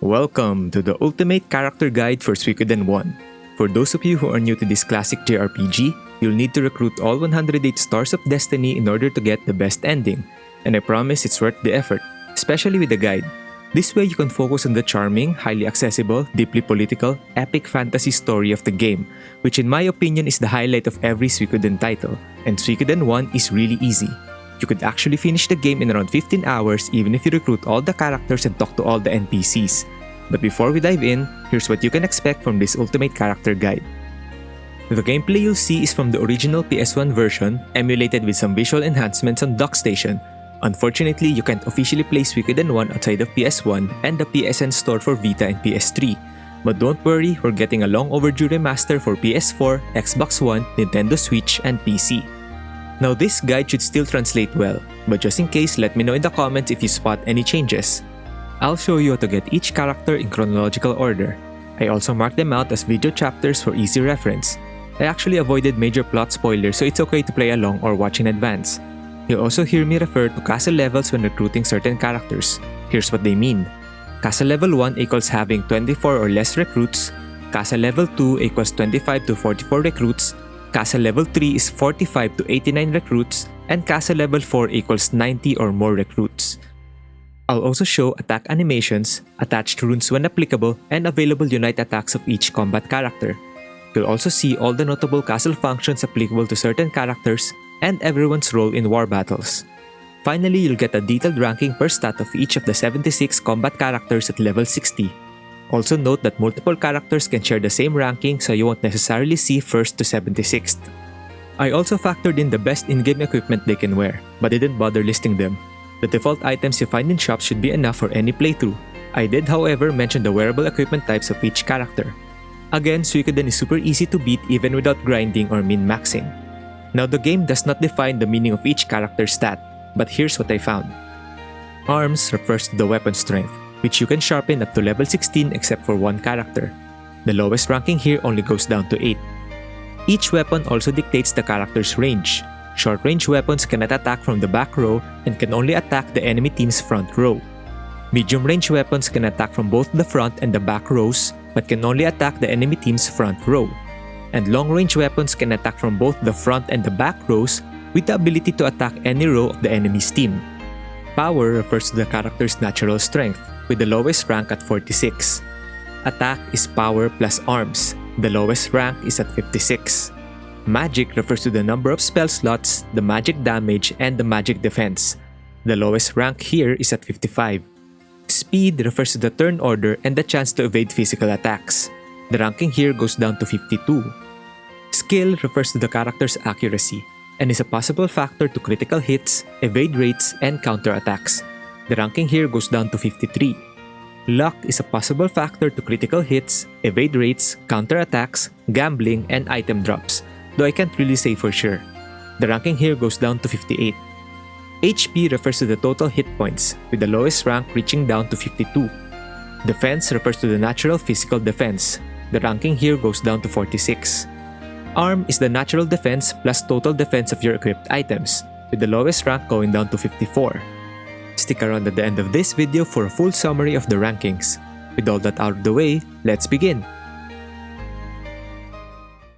Welcome to the ultimate character guide for Suikoden 1. For those of you who are new to this classic JRPG, you'll need to recruit all 108 stars of destiny in order to get the best ending, and I promise it's worth the effort, especially with the guide. This way you can focus on the charming, highly accessible, deeply political, epic fantasy story of the game, which in my opinion is the highlight of every Suikoden title, and Suikoden 1 is really easy. You could actually finish the game in around 15 hours even if you recruit all the characters and talk to all the NPCs. But before we dive in, here's what you can expect from this ultimate character guide. The gameplay you'll see is from the original PS1 version, emulated with some visual enhancements on Dock Station. Unfortunately, you can't officially play Suikoden 1 outside of PS1 and the PSN store for Vita and PS3. But don't worry, we're getting a long overdue remaster for PS4, Xbox One, Nintendo Switch, and PC. Now this guide should still translate well, but just in case, let me know in the comments if you spot any changes. I'll show you how to get each character in chronological order. I also marked them out as video chapters for easy reference. I actually avoided major plot spoilers, so it's okay to play along or watch in advance. You'll also hear me refer to castle levels when recruiting certain characters. Here's what they mean. Castle level 1 equals having 24 or less recruits, Castle level 2 equals 25 to 44 recruits, Castle level 3 is 45 to 89 recruits, and Castle level 4 equals 90 or more recruits. I'll also show attack animations, attached runes when applicable, and available unite attacks of each combat character. You'll also see all the notable castle functions applicable to certain characters and everyone's role in war battles. Finally, you'll get a detailed ranking per stat of each of the 76 combat characters at level 60. Also note that multiple characters can share the same ranking, so you won't necessarily see 1st to 76th. I also factored in the best in-game equipment they can wear, but didn't bother listing them. The default items you find in shops should be enough for any playthrough. I did, however, mention the wearable equipment types of each character. Again, Suikoden is super easy to beat even without grinding or min-maxing. Now the game does not define the meaning of each character's stat, but here's what I found. Arms refers to the weapon strength, which you can sharpen up to level 16 except for one character. The lowest ranking here only goes down to 8. Each weapon also dictates the character's range. Short-range weapons cannot attack from the back row and can only attack the enemy team's front row. Medium-range weapons can attack from both the front and the back rows, but can only attack the enemy team's front row. And long-range weapons can attack from both the front and the back rows with the ability to attack any row of the enemy's team. Power refers to the character's natural strength, with the lowest rank at 46. Attack is power plus arms. The lowest rank is at 56. Magic refers to the number of spell slots, the magic damage, and the magic defense. The lowest rank here is at 55. Speed refers to the turn order and the chance to evade physical attacks. The ranking here goes down to 52. Skill refers to the character's accuracy and is a possible factor to critical hits, evade rates, and counter attacks. The ranking here goes down to 53. Luck is a possible factor to critical hits, evade rates, counter attacks, gambling, and item drops, though I can't really say for sure. The ranking here goes down to 58. HP refers to the total hit points, with the lowest rank reaching down to 52. Defense refers to the natural physical defense. The ranking here goes down to 46. Arm is the natural defense plus total defense of your equipped items, with the lowest rank going down to 54. Stick around at the end of this video for a full summary of the rankings. With all that out of the way, let's begin!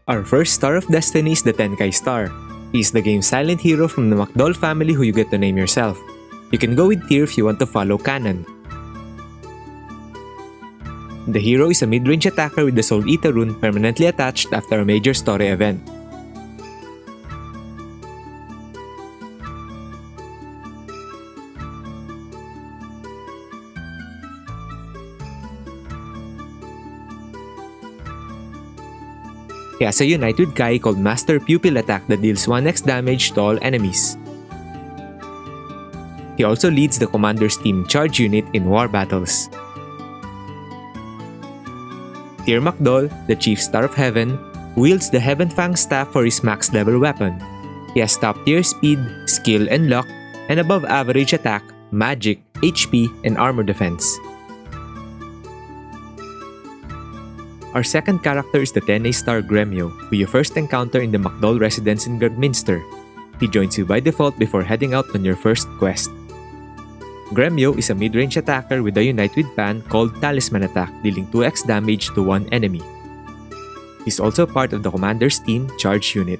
Our first Star of Destiny is the Tenkai Star. He is the game's silent hero from the McDowell family who you get to name yourself. You can go with tier if you want to follow canon. The hero is a mid-range attacker with the Soul Eater rune permanently attached after a major story event. He has a unite with Kai called Master Pupil attack that deals 1x damage to all enemies. He also leads the commander's team charge unit in war battles. Tier McDowell, the Chief Star of Heaven, wields the Heaven Fang staff for his max level weapon. He has top tier speed, skill, and luck, and above average attack, magic, HP, and armor defense. Our second character is the 10A star Gremio, who you first encounter in the McDowell residence in Gurgminster. He joins you by default before heading out on your first quest. Gremio is a mid-range attacker with a unite with Pahn called Talisman Attack, dealing 2x damage to one enemy. He's also part of the Commander's Team Charge unit.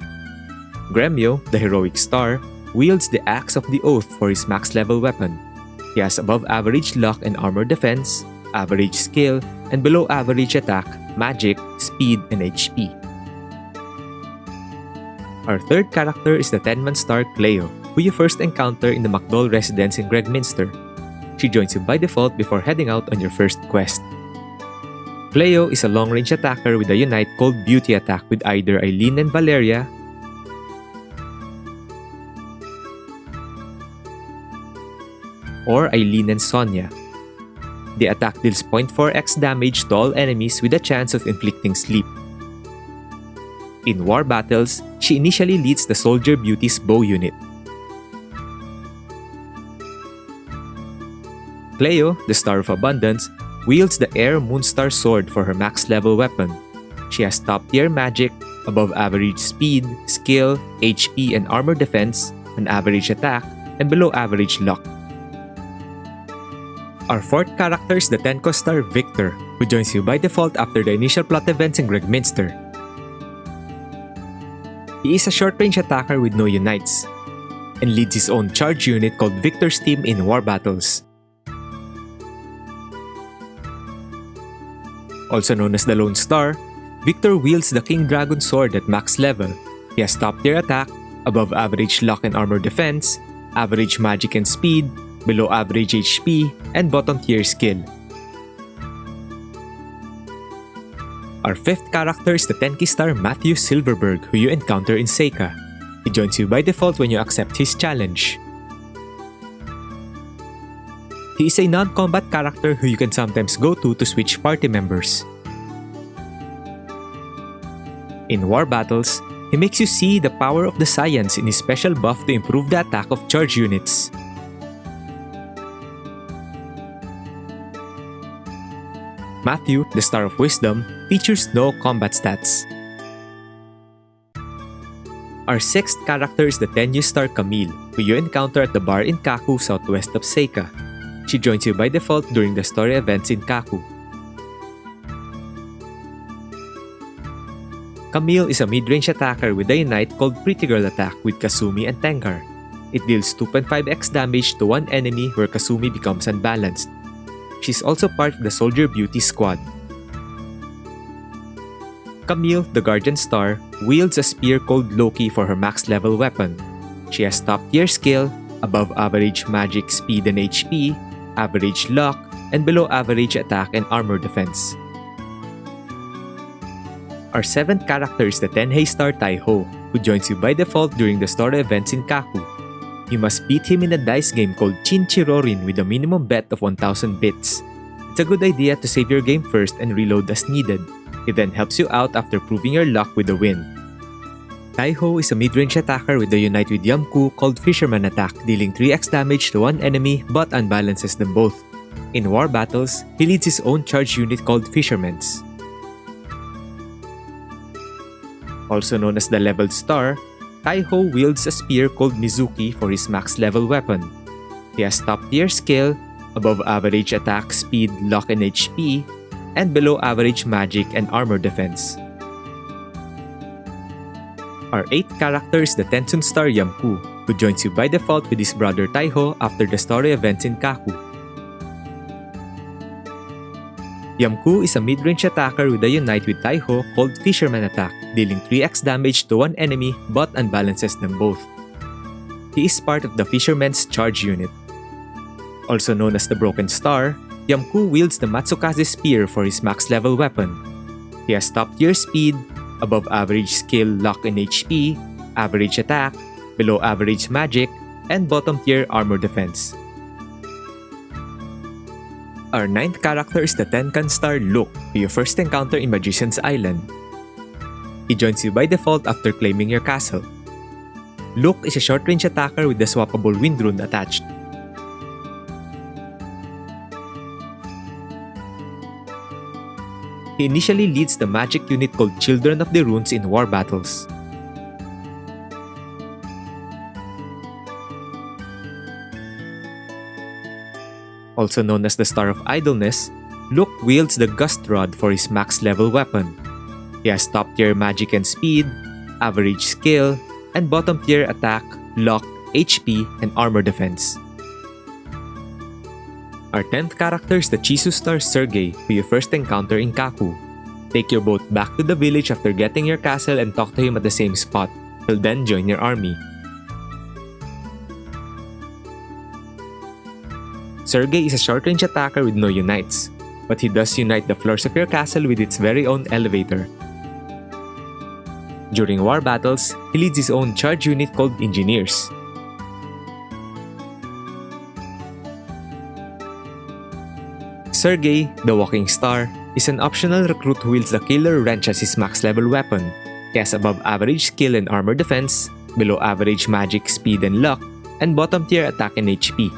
Gremio, the heroic star, wields the Axe of the Oath for his max level weapon. He has above average luck and armor defense, average skill, and below average attack, magic, speed, and HP. Our third character is the 10-man star Cleo, who you first encounter in the MacDowell residence in Gregminster. She joins you by default before heading out on your first quest. Cleo is a long-range attacker with a unite called Beauty Attack with either Eileen and Valeria, or Eileen and Sonia. The attack deals 0.4x damage to all enemies with a chance of inflicting sleep. In war battles, she initially leads the Soldier Beauty's bow unit. Cleo, the Star of Abundance, wields the Air Moonstar Sword for her max level weapon. She has top tier magic, above average speed, skill, HP, and armor defense, an average attack, and below average luck. Our fourth character is the Tenko star Viktor, who joins you by default after the initial plot events in Gregminster. He is a short-range attacker with no unites, and leads his own charge unit called Viktor's Team in war battles. Also known as the Lone Star, Viktor wields the King Dragon Sword at max level. He has top-tier attack, above average luck and armor defense, average magic and speed, below average HP, and bottom-tier skill. Our fifth character is the Tenki star Mathiu Silverberg, who you encounter in Seika. He joins you by default when you accept his challenge. He is a non-combat character who you can sometimes go to switch party members. In war battles, he makes you see the power of the science in his special buff to improve the attack of charge units. Mathiu, the Star of Wisdom, features no combat stats. Our sixth character is the Tenyu star Camille, who you encounter at the bar in Kaku, southwest of Seika. She joins you by default during the story events in Kaku. Camille is a mid-range attacker with a unite called Pretty Girl Attack with Kasumi and Tengar. It deals 2.5x damage to one enemy where Kasumi becomes unbalanced. She's also part of the Soldier Beauty squad. Camille, the Guardian Star, wields a spear called Loki for her max level weapon. She has top tier skill, above average magic, speed and HP, average luck, and below average attack and armor defense. Our seventh character is the Tenhei star Tai Ho, who joins you by default during the story events in Kaku. You must beat him in a dice game called Chinchirorin with a minimum bet of 1000 bits. It's a good idea to save your game first and reload as needed. It then helps you out after proving your luck with a win. Tai Ho is a mid-range attacker with a unite with Yam Koo called Fisherman Attack, dealing 3x damage to one enemy but unbalances them both. In war battles, he leads his own charge unit called Fishermen's. Also known as the Leveled Star, Tai Ho wields a spear called Mizuki for his max level weapon. He has top tier skill, above average attack, speed, luck, and HP, and below average magic and armor defense. Our eighth character is the Tensun star Yam Koo, who joins you by default with his brother Tai Ho after the story events in Kaku. Yam Koo is a mid-range attacker with a unite with Tai Ho called Fisherman Attack, dealing 3x damage to one enemy but unbalances them both. He is part of the Fisherman's charge unit. Also known as the Broken Star, Yam Koo wields the Matsukaze Spear for his max level weapon. He has top tier speed, above average skill, luck, and HP, average attack, below average magic, and bottom tier armor defense. Our ninth character is the Tenkan star Luke, who you first encounter in Magician's Island. He joins you by default after claiming your castle. Luke is a short-range attacker with the swappable wind rune attached. He initially leads the magic unit called Children of the Runes in war battles. Also known as the Star of Idleness, Luke wields the Gust Rod for his max level weapon. He has top tier magic and speed, average skill, and bottom tier attack, luck, HP, and armor defense. Our 10th character is the Chisu Star Sergei, who you first encounter in Kaku. Take your boat back to the village after getting your castle and talk to him at the same spot. He'll then join your army. Sergei is a short-range attacker with no unites, but he does unite the floors of your castle with its very own elevator. During war battles, he leads his own charge unit called Engineers. Sergei, the Walking Star, is an optional recruit who wields the Killer Wrench as his max level weapon. He has above average skill and armor defense, below average magic, speed, and luck, and bottom tier attack and HP.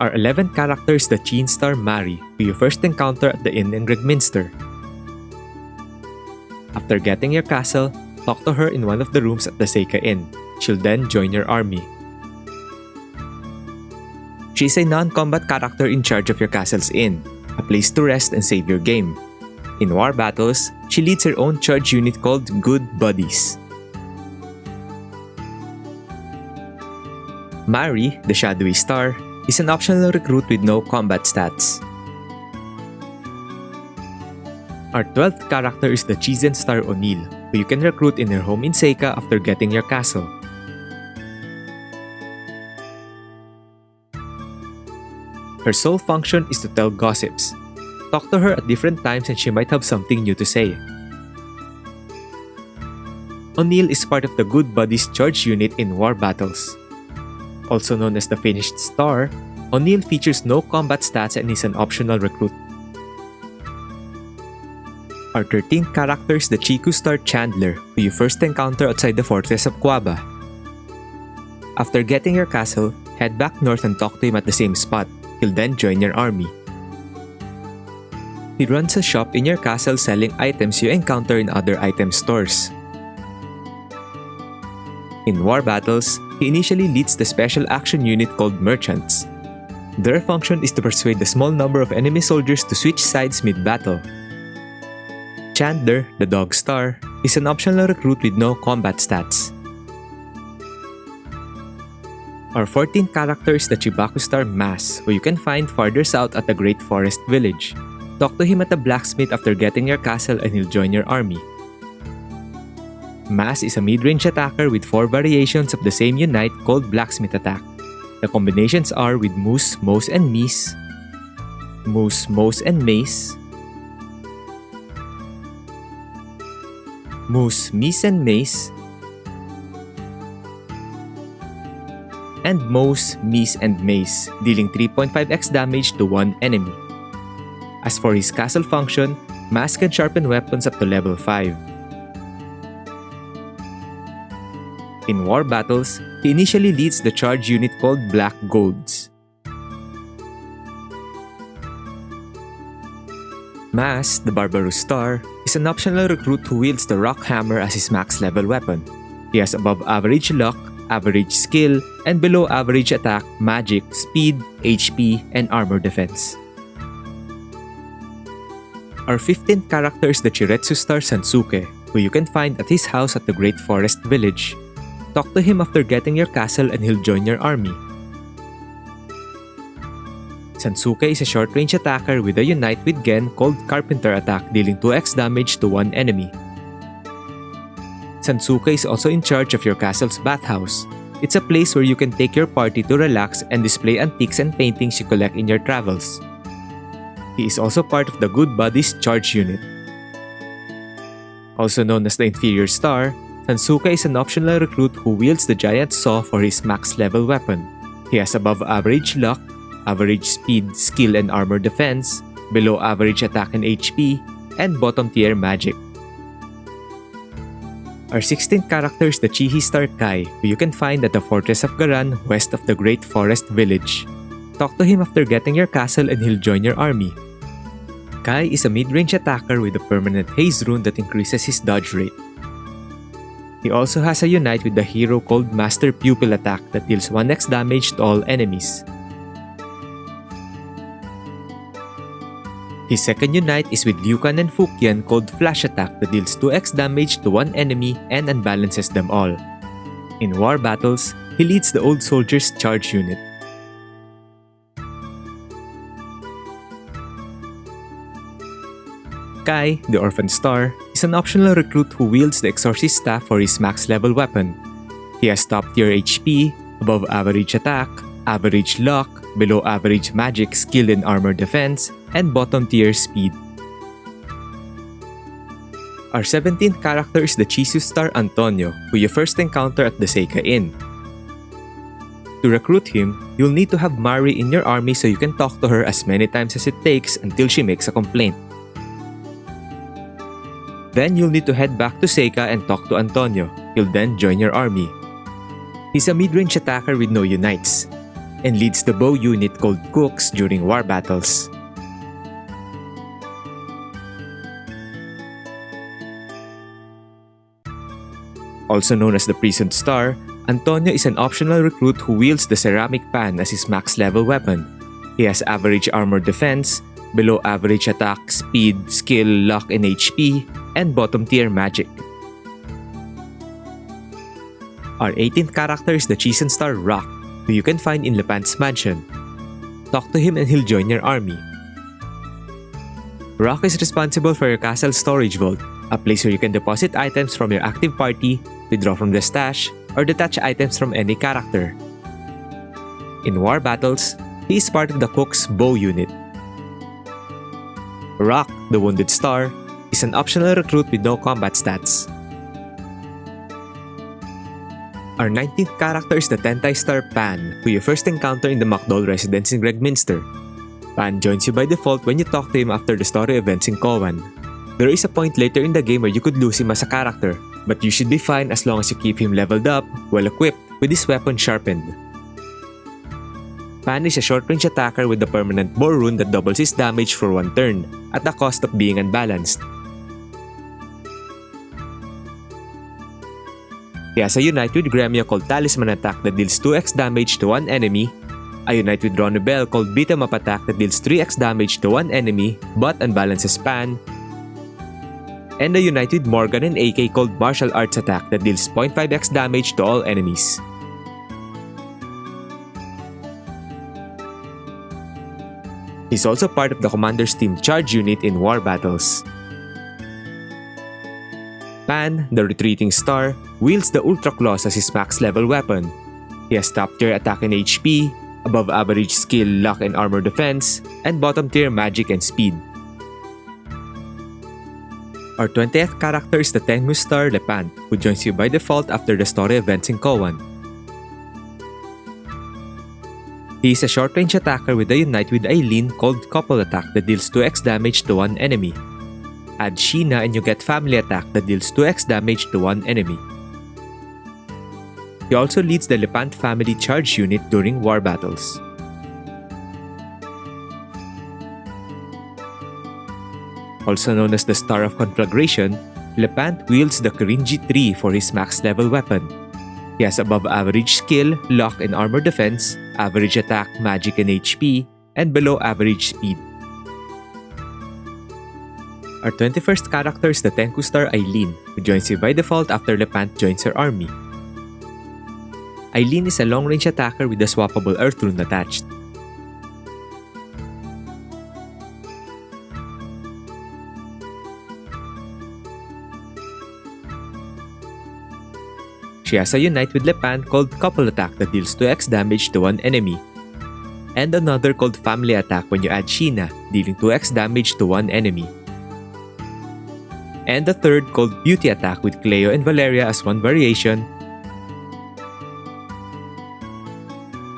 Our 11th character is the Chin Star Mari, who you first encounter at the inn in Gregminster. After getting your castle, talk to her in one of the rooms at the Seika Inn. She'll then join your army. She's a non-combat character in charge of your castle's inn, a place to rest and save your game. In war battles, she leads her own charge unit called Good Buddies. Mari, the Shadowy Star, is an optional recruit with no combat stats. Our 12th character is the Chizen Star Onil, who you can recruit in her home in Seika after getting your castle. Her sole function is to tell gossips. Talk to her at different times and she might have something new to say. Onil is part of the Good Buddies charge unit in war battles. Also known as the Finished Star, Onil features no combat stats and is an optional recruit. Our 13th character is the Chiku Star Chandler, who you first encounter outside the fortress of Kwaba. After getting your castle, head back north and talk to him at the same spot. He'll then join your army. He runs a shop in your castle selling items you encounter in other item stores. In war battles, he initially leads the special action unit called Merchants. Their function is to persuade a small number of enemy soldiers to switch sides mid-battle. Chandler, the Dog Star, is an optional recruit with no combat stats. Our 14th character is the Chibaku Star Maas, who you can find farther south at the Great Forest Village. Talk to him at the blacksmith after getting your castle and he'll join your army. Maas is a mid-range attacker with 4 variations of the same unite called Blacksmith Attack. The combinations are with Moose, Moose, and Meese, Moose, Moose, and Mace, Moose, Meese, and Mace, and Moose, Meese, and Mace, dealing 3.5x damage to one enemy. As for his castle function, Maas can sharpen weapons up to level 5. In war battles, he initially leads the charge unit called Black Golds. Maas, the Barbarous Star, is an optional recruit who wields the Rock Hammer as his max level weapon. He has above average luck, average skill, and below average attack, magic, speed, HP, and armor defense. Our 15th character is the Chiretsu Star Sansuke, who you can find at his house at the Great Forest Village. Talk to him after getting your castle and he'll join your army. Sansuke is a short-range attacker with a unite with Gen called Carpenter Attack, dealing 2x damage to one enemy. Sansuke is also in charge of your castle's bathhouse. It's a place where you can take your party to relax and display antiques and paintings you collect in your travels. He is also part of the Good Buddies charge unit. Also known as the Inferior Star, Sansuke is an optional recruit who wields the Giant Saw for his max level weapon. He has above average luck, average speed, skill, and armor defense, below average attack and HP, and bottom tier magic. Our 16th character is the Chihi Star Kai, who you can find at the Fortress of Garan west of the Great Forest Village. Talk to him after getting your castle and he'll join your army. Kai is a mid-range attacker with a permanent haze rune that increases his dodge rate. He also has a unite with the hero called Master Pupil Attack that deals 1x damage to all enemies. His second unite is with Ryukan and Fukyan called Flash Attack that deals 2x damage to one enemy and unbalances them all. In war battles, he leads the Old Soldier's charge unit. Kai, the Orphan Star, is an optional recruit who wields the Exorcist Staff for his max level weapon. He has top tier HP, above average attack, average luck, below average magic, skill and armor defense, and bottom tier speed. Our 17th character is the Chisu Star Antonio, who you first encounter at the Seika Inn. To recruit him, you'll need to have Mari in your army so you can talk to her as many times as it takes until she makes a complaint. Then you'll need to head back to Seika and talk to Antonio. He'll then join your army. He's a mid-range attacker with no unites, and leads the bow unit called Cooks during war battles. Also known as the Prison Star, Antonio is an optional recruit who wields the Ceramic Pan as his max level weapon. He has average armor defense, below average attack, speed, skill, luck, and HP, and bottom tier magic. Our 18th character is the Chisen Star Rock, who you can find in Lepant's mansion. Talk to him and he'll join your army. Rock is responsible for your castle storage vault, a place where you can deposit items from your active party, withdraw from the stash, or detach items from any character. In war battles, he is part of the Cook's bow unit. Rock, the Wounded Star, is an optional recruit with no combat stats. Our 19th character is the Tentai Star Pahn, who you first encounter in the MacDowell residence in Gregminster. Pahn joins you by default when you talk to him after the story events in Kowan. There is a point later in the game where you could lose him as a character, but you should be fine as long as you keep him leveled up, well equipped, with his weapon sharpened. Pahn is a short-range attacker with a permanent bow rune that doubles his damage for one turn, at the cost of being unbalanced. He has a unite with Gremio called Talisman Attack that deals 2x damage to one enemy, a unite with Ronubel called Beat 'em Up Attack that deals 3x damage to one enemy but unbalances Pahn, and a unite with Morgan and AK called Martial Arts Attack that deals 0.5x damage to all enemies. He's also part of the Commander's Team Charge unit in war battles. Pahn, the Retreating Star, wields the Ultra Claws as his max level weapon. He has top tier attack and HP, above average skill, luck and armor defense, and bottom tier magic and speed. Our 20th character is the Tengu Star Lepant, who joins you by default after the story events in Kowan. He is a short-range attacker with a unite with Eileen called Couple Attack that deals 2x damage to one enemy. Add Sheena and you get Family Attack that deals 2x damage to one enemy. He also leads the Lepant family charge unit during war battles. Also known as the Star of Conflagration, Lepant wields the Krin G3 for his max level weapon. He has above average skill, luck and armor defense, average attack, magic and HP, and below average speed. Our 21st character is the Tenku Star Eileen, who joins you by default after Lepant joins her army. Eileen is a long-range attacker with a swappable Earth Rune attached. She has a unite with Lepant called Couple Attack that deals 2x damage to one enemy, and another called Family Attack when you add Sheena, dealing 2x damage to one enemy. And the third called Beauty Attack with Cleo and Valeria as one variation,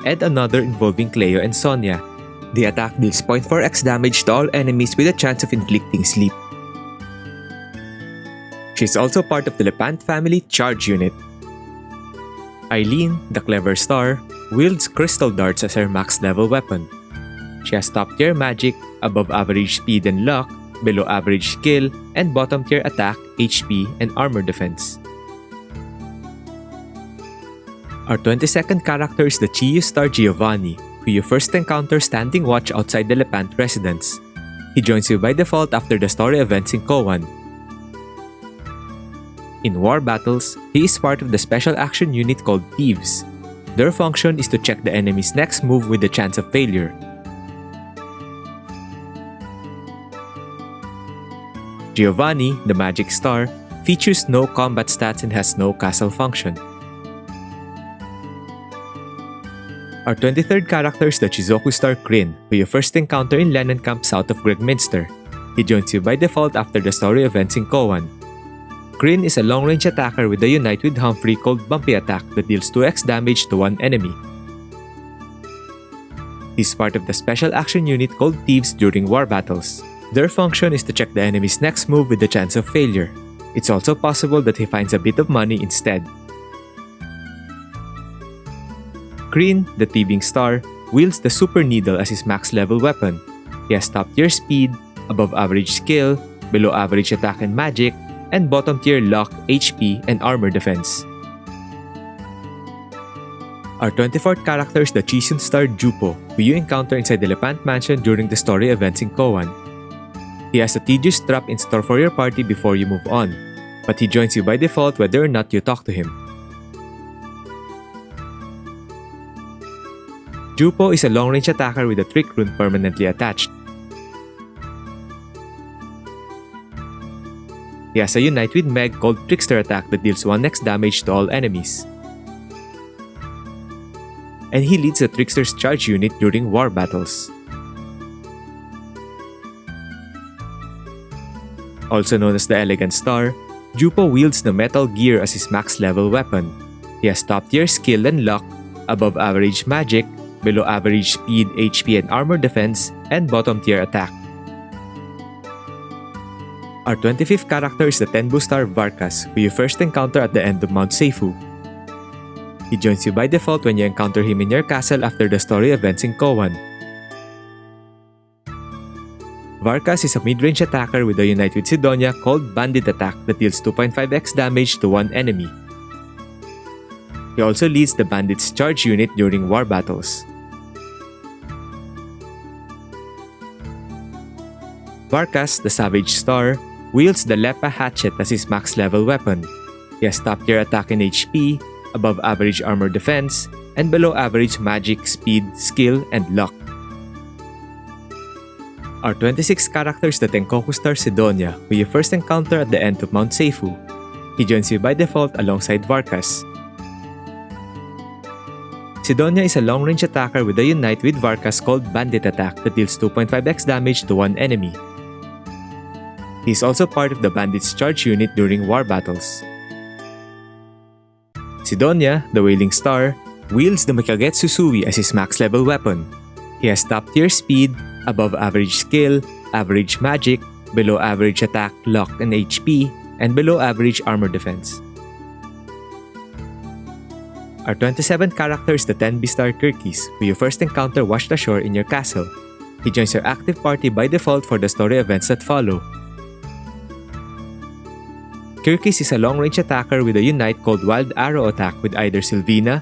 and another involving Cleo and Sonia. The attack deals 0.4x damage to all enemies with a chance of inflicting sleep. She is also part of the Lepant family charge unit. Eileen, the Clever Star, wields Crystal Darts as her max level weapon. She has top tier magic, above average speed and luck, below average skill, and bottom tier attack, HP, and armor defense. Our 22nd character is the Chiyu star Giovanni, who you first encounter standing watch outside the Lepant residence. He joins you by default after the story events in Koan. In war battles, he is part of the special action unit called Thieves. Their function is to check the enemy's next move with the chance of failure. Giovanni, the magic star, features no combat stats and has no castle function. Our 23rd character is the Chizoku star Krin, who you first encounter in Lennon Camp south of Gregminster. He joins you by default after the story events in Koan. Krin is a long-range attacker with a unite with Humphrey called Bumpy Attack that deals 2x damage to one enemy. He's part of the special action unit called Thieves during war battles. Their function is to check the enemy's next move with the chance of failure. It's also possible that he finds a bit of money instead. Krin, the thieving star, wields the Super Needle as his max level weapon. He has top tier speed, above average skill, below average attack and magic, and bottom tier luck, HP, and armor defense. Our 24th character is the Chisun star Juppo, who you encounter inside the Lepant mansion during the story events in Koan. He has a tedious trap in store for your party before you move on, but he joins you by default whether or not you talk to him. Juppo is a long-range attacker with a trick rune permanently attached. He has a unite with Meg called Trickster Attack that deals 1x damage to all enemies. And he leads the Trickster's charge unit during war battles. Also known as the Elegant Star, Juppo wields the Metal Gear as his max level weapon. He has top tier skill and luck, above average magic, below average speed, HP and armor defense, and bottom tier attack. Our 25th character is the Tenbu star Varkas, who you first encounter at the end of Mount Seifu. He joins you by default when you encounter him in your castle after the story events in Koan. Varkas is a mid-range attacker with a unite with Sydonia called Bandit Attack that deals 2.5x damage to one enemy. He also leads the Bandit's charge unit during war battles. Varkas, the Savage Star, wields the Lepa Hatchet as his max level weapon. He has top tier attack and HP, above average armor defense, and below average magic, speed, skill, and luck. Our 26th character is the Tenkoku star Sydonia, who you first encounter at the end of Mount Seifu. He joins you by default alongside Varkas. Sydonia is a long-range attacker with a unite with Varkas called Bandit Attack that deals 2.5x damage to one enemy. He is also part of the Bandit's charge unit during war battles. Sydonia, the Wailing Star, wields the Mikagetsu Sui as his max level weapon. He has top tier speed, above average skill, average magic, below average attack, luck, and HP, and below average armor defense. Our 27th character is the 10B star Kirkis, who you first encounter washed ashore in your castle. He joins your active party by default for the story events that follow. Kirkis is a long-range attacker with a unite called Wild Arrow Attack with either Sylvina,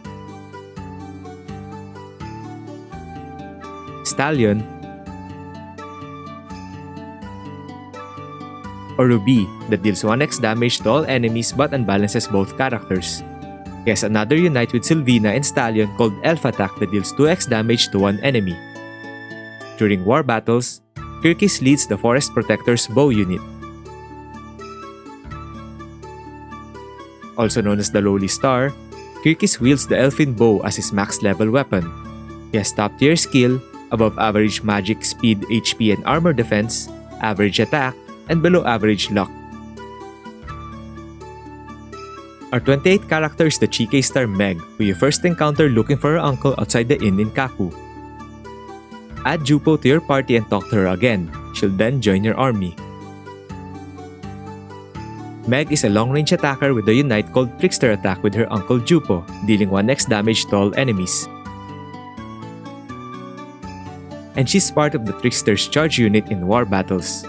Stallion, or Ruby that deals 1x damage to all enemies but unbalances both characters. He has another unite with Sylvina and Stallion called Elf Attack that deals 2x damage to one enemy. During war battles, Kirkis leads the Forest Protector's bow unit. Also known as the Lowly Star, Kirkis wields the Elfin Bow as his max level weapon. He has top tier skill, above average magic, speed, HP, and armor defense, average attack, and below average luck. Our 28th character is the Chike star Meg, who you first encounter looking for her uncle outside the inn in Kaku. Add Juppo to your party and talk to her again. She'll then join your army. Meg is a long-range attacker with a unite called Trickster Attack with her uncle Juppo, dealing 1x damage to all enemies. And she's part of the Trickster's charge unit in war battles.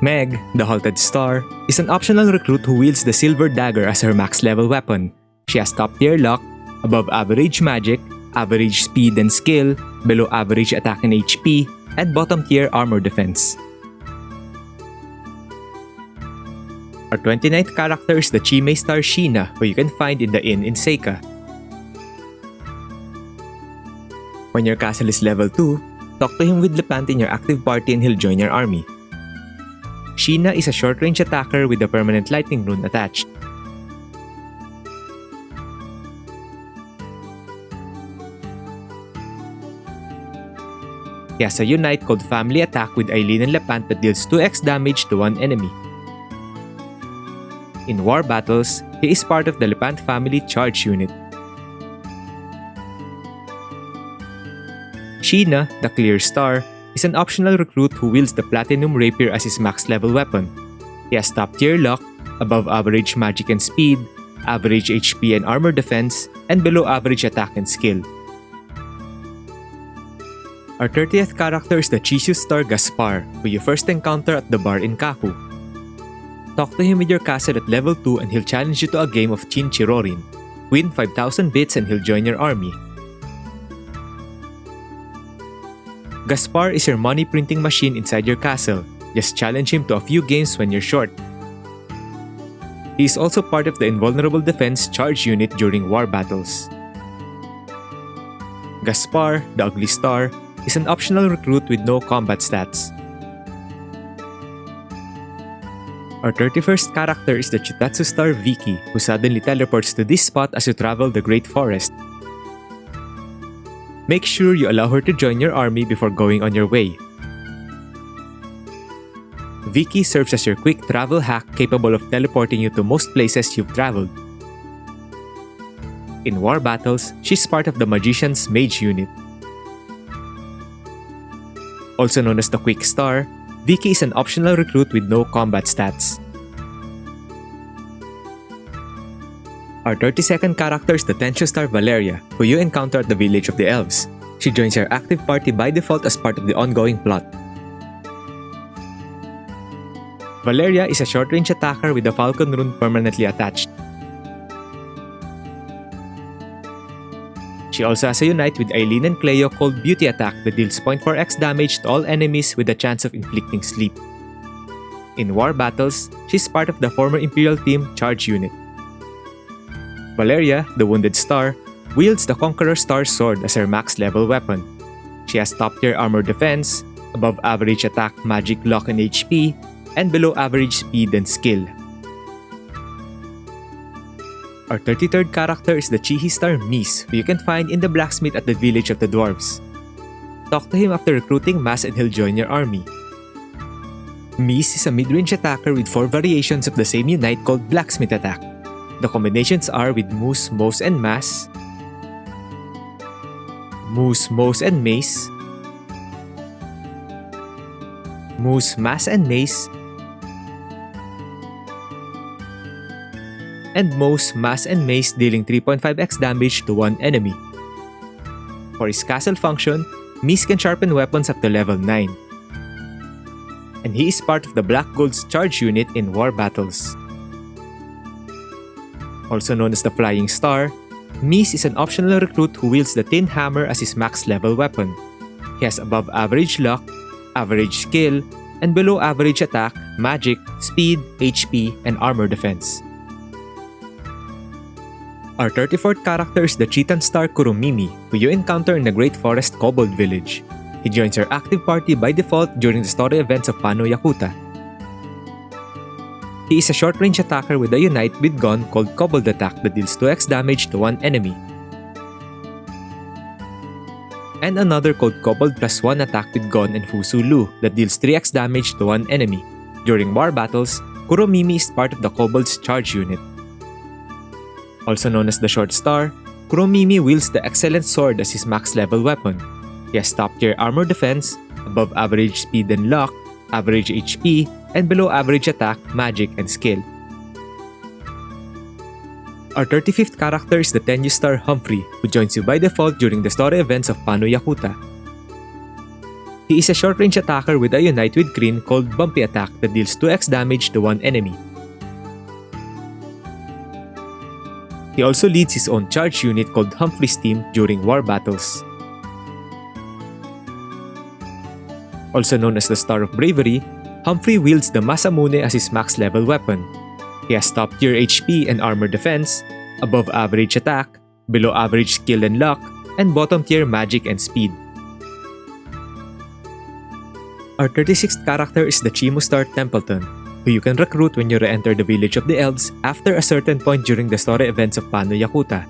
Meg, the Halted Star, is an optional recruit who wields the Silver Dagger as her max level weapon. She has top tier luck, above average magic, average speed and skill, below average attack and HP, and bottom tier armor defense. Our 29th character is the Chime star Sheena, who you can find in the inn in Seika. When your castle is level 2, talk to him with Lepant in your active party and he'll join your army. Sheena is a short-range attacker with a permanent lightning rune attached. He has a unite called Family Attack with Eileen and Lepant that deals 2x damage to one enemy. In war battles, he is part of the Lepant family charge unit. Sheena, the Clear Star, is an optional recruit who wields the Platinum Rapier as his max level weapon. He has top tier luck, above average magic and speed, average HP and armor defense, and below average attack and skill. Our 30th character is the Chishu star Gaspar, who you first encounter at the bar in Kaku. Talk to him with your castle at level 2 and he'll challenge you to a game of Chin Chirorin. Win 5,000 bits and he'll join your army. Gaspar is your money printing machine inside your castle. Just challenge him to a few games when you're short. He is also part of the Invulnerable Defense charge unit during war battles. Gaspar, the Ugly Star, is an optional recruit with no combat stats. Our 31st character is the Chitatsu star Viki, who suddenly teleports to this spot as you travel the Great Forest. Make sure you allow her to join your army before going on your way. Viki serves as your quick travel hack capable of teleporting you to most places you've traveled. In war battles, she's part of the Magician's Mage unit. Also known as the Quick Star, Viki is an optional recruit with no combat stats. Our 32nd character is the Tensho star Valeria, who you encounter at the village of the elves. She joins your active party by default as part of the ongoing plot. Valeria is a short-range attacker with the Falcon rune permanently attached. She also has a unite with Eileen and Cleo called Beauty Attack that deals 0.4x damage to all enemies with a chance of inflicting sleep. In war battles, she's part of the former Imperial Team charge unit. Valeria, the Wounded Star, wields the Conqueror Star Sword as her max level weapon. She has top tier armor defense, above average attack, magic, luck, and HP, and below average speed and skill. Our 33rd character is the Chihi star Meese, who you can find in the blacksmith at the village of the dwarves. Talk to him after recruiting Maas and he'll join your army. Meese is a mid-range attacker with 4 variations of the same unite called Blacksmith Attack. The combinations are with Moose, Mose, and Maas, Moose, Mose, and Mace, Moose, Maas, and Mace, and Mose, Maas, and Mace dealing 3.5x damage to one enemy. For his castle function, Meese can sharpen weapons up to level 9. And he is part of the Black Gold's charge unit in war battles. Also known as the Flying Star, Meese is an optional recruit who wields the Tin Hammer as his max level weapon. He has above average luck, average skill, and below average attack, magic, speed, HP, and armor defense. Our 34th character is the Chitan star Kuromimi, who you encounter in the Great Forest Kobold Village. He joins your active party by default during the story events of Pano Yakuta. He is a short-range attacker with a unite with gun called Kobold Attack that deals 2x damage to one enemy. And another called Kobold plus 1 attack with gun and Fusu Lu that deals 3x damage to one enemy. During war battles, Kuromimi is part of the Kobold's charge unit. Also known as the Short Star, Kuromimi wields the Excellent Sword as his max level weapon. He has top tier armor defense, above average speed and luck, average HP, and below average attack, magic, and skill. Our 35th character is the Tenyu star Humphrey, who joins you by default during the story events of Pano Yakuta. He is a short-range attacker with a unite with Krin called Bumpy Attack that deals 2x damage to one enemy. He also leads his own charge unit called Humphrey's team during war battles. Also known as the Star of Bravery, Humphrey wields the Masamune as his max level weapon. He has top tier HP and armor defense, above average attack, below average skill and luck, and bottom tier magic and speed. Our 36th character is the Chimo Star Templeton, who you can recruit when you re-enter the village of the elves after a certain point during the story events of Pano Yakuta.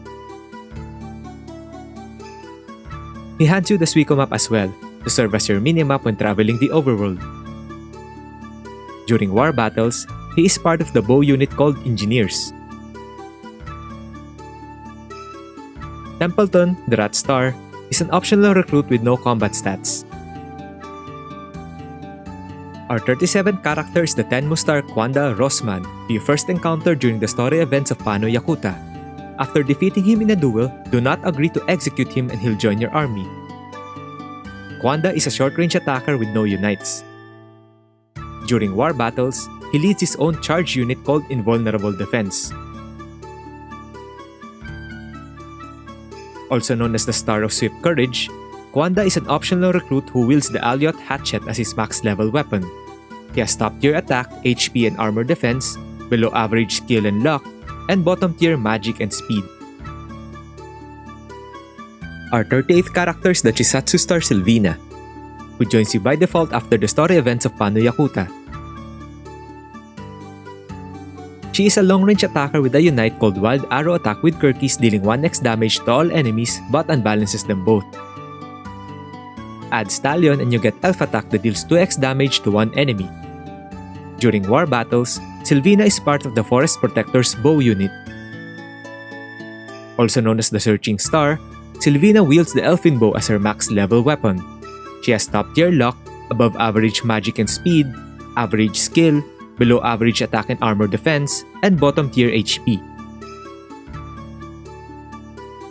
He hands you the Suiko map as well, to serve as your minimap when traveling the overworld. During war battles, he is part of the bow unit called Engineers. Templeton, the Rat Star, is an optional recruit with no combat stats. Our 37th character is the Tenmu Star Kwanda Rosman, who you first encountered during the story events of Pano Yakuta. After defeating him in a duel, do not agree to execute him and he'll join your army. Kwanda is a short-range attacker with no unites. During war battles, he leads his own charge unit called Invulnerable Defense. Also known as the Star of Swift Courage, Kwanda is an optional recruit who wields the Alyot Hatchet as his max level weapon. He has top tier attack, HP and armor defense, below average skill and luck, and bottom tier magic and speed. Our 38th character is the Chisatsu Star Sylvina, who joins you by default after the story events of Pano Yakuta. She is a long-range attacker with a unite called Wild Arrow Attack with Kirkis, dealing 1x damage to all enemies but unbalances them both. Add Stallion and you get Elf Attack that deals 2x damage to one enemy. During war battles, Sylvina is part of the Forest Protector's bow unit. Also known as the Searching Star, Sylvina wields the Elfin Bow as her max level weapon. She has top tier luck, above average magic and speed, average skill, below average attack and armor defense, and bottom tier HP.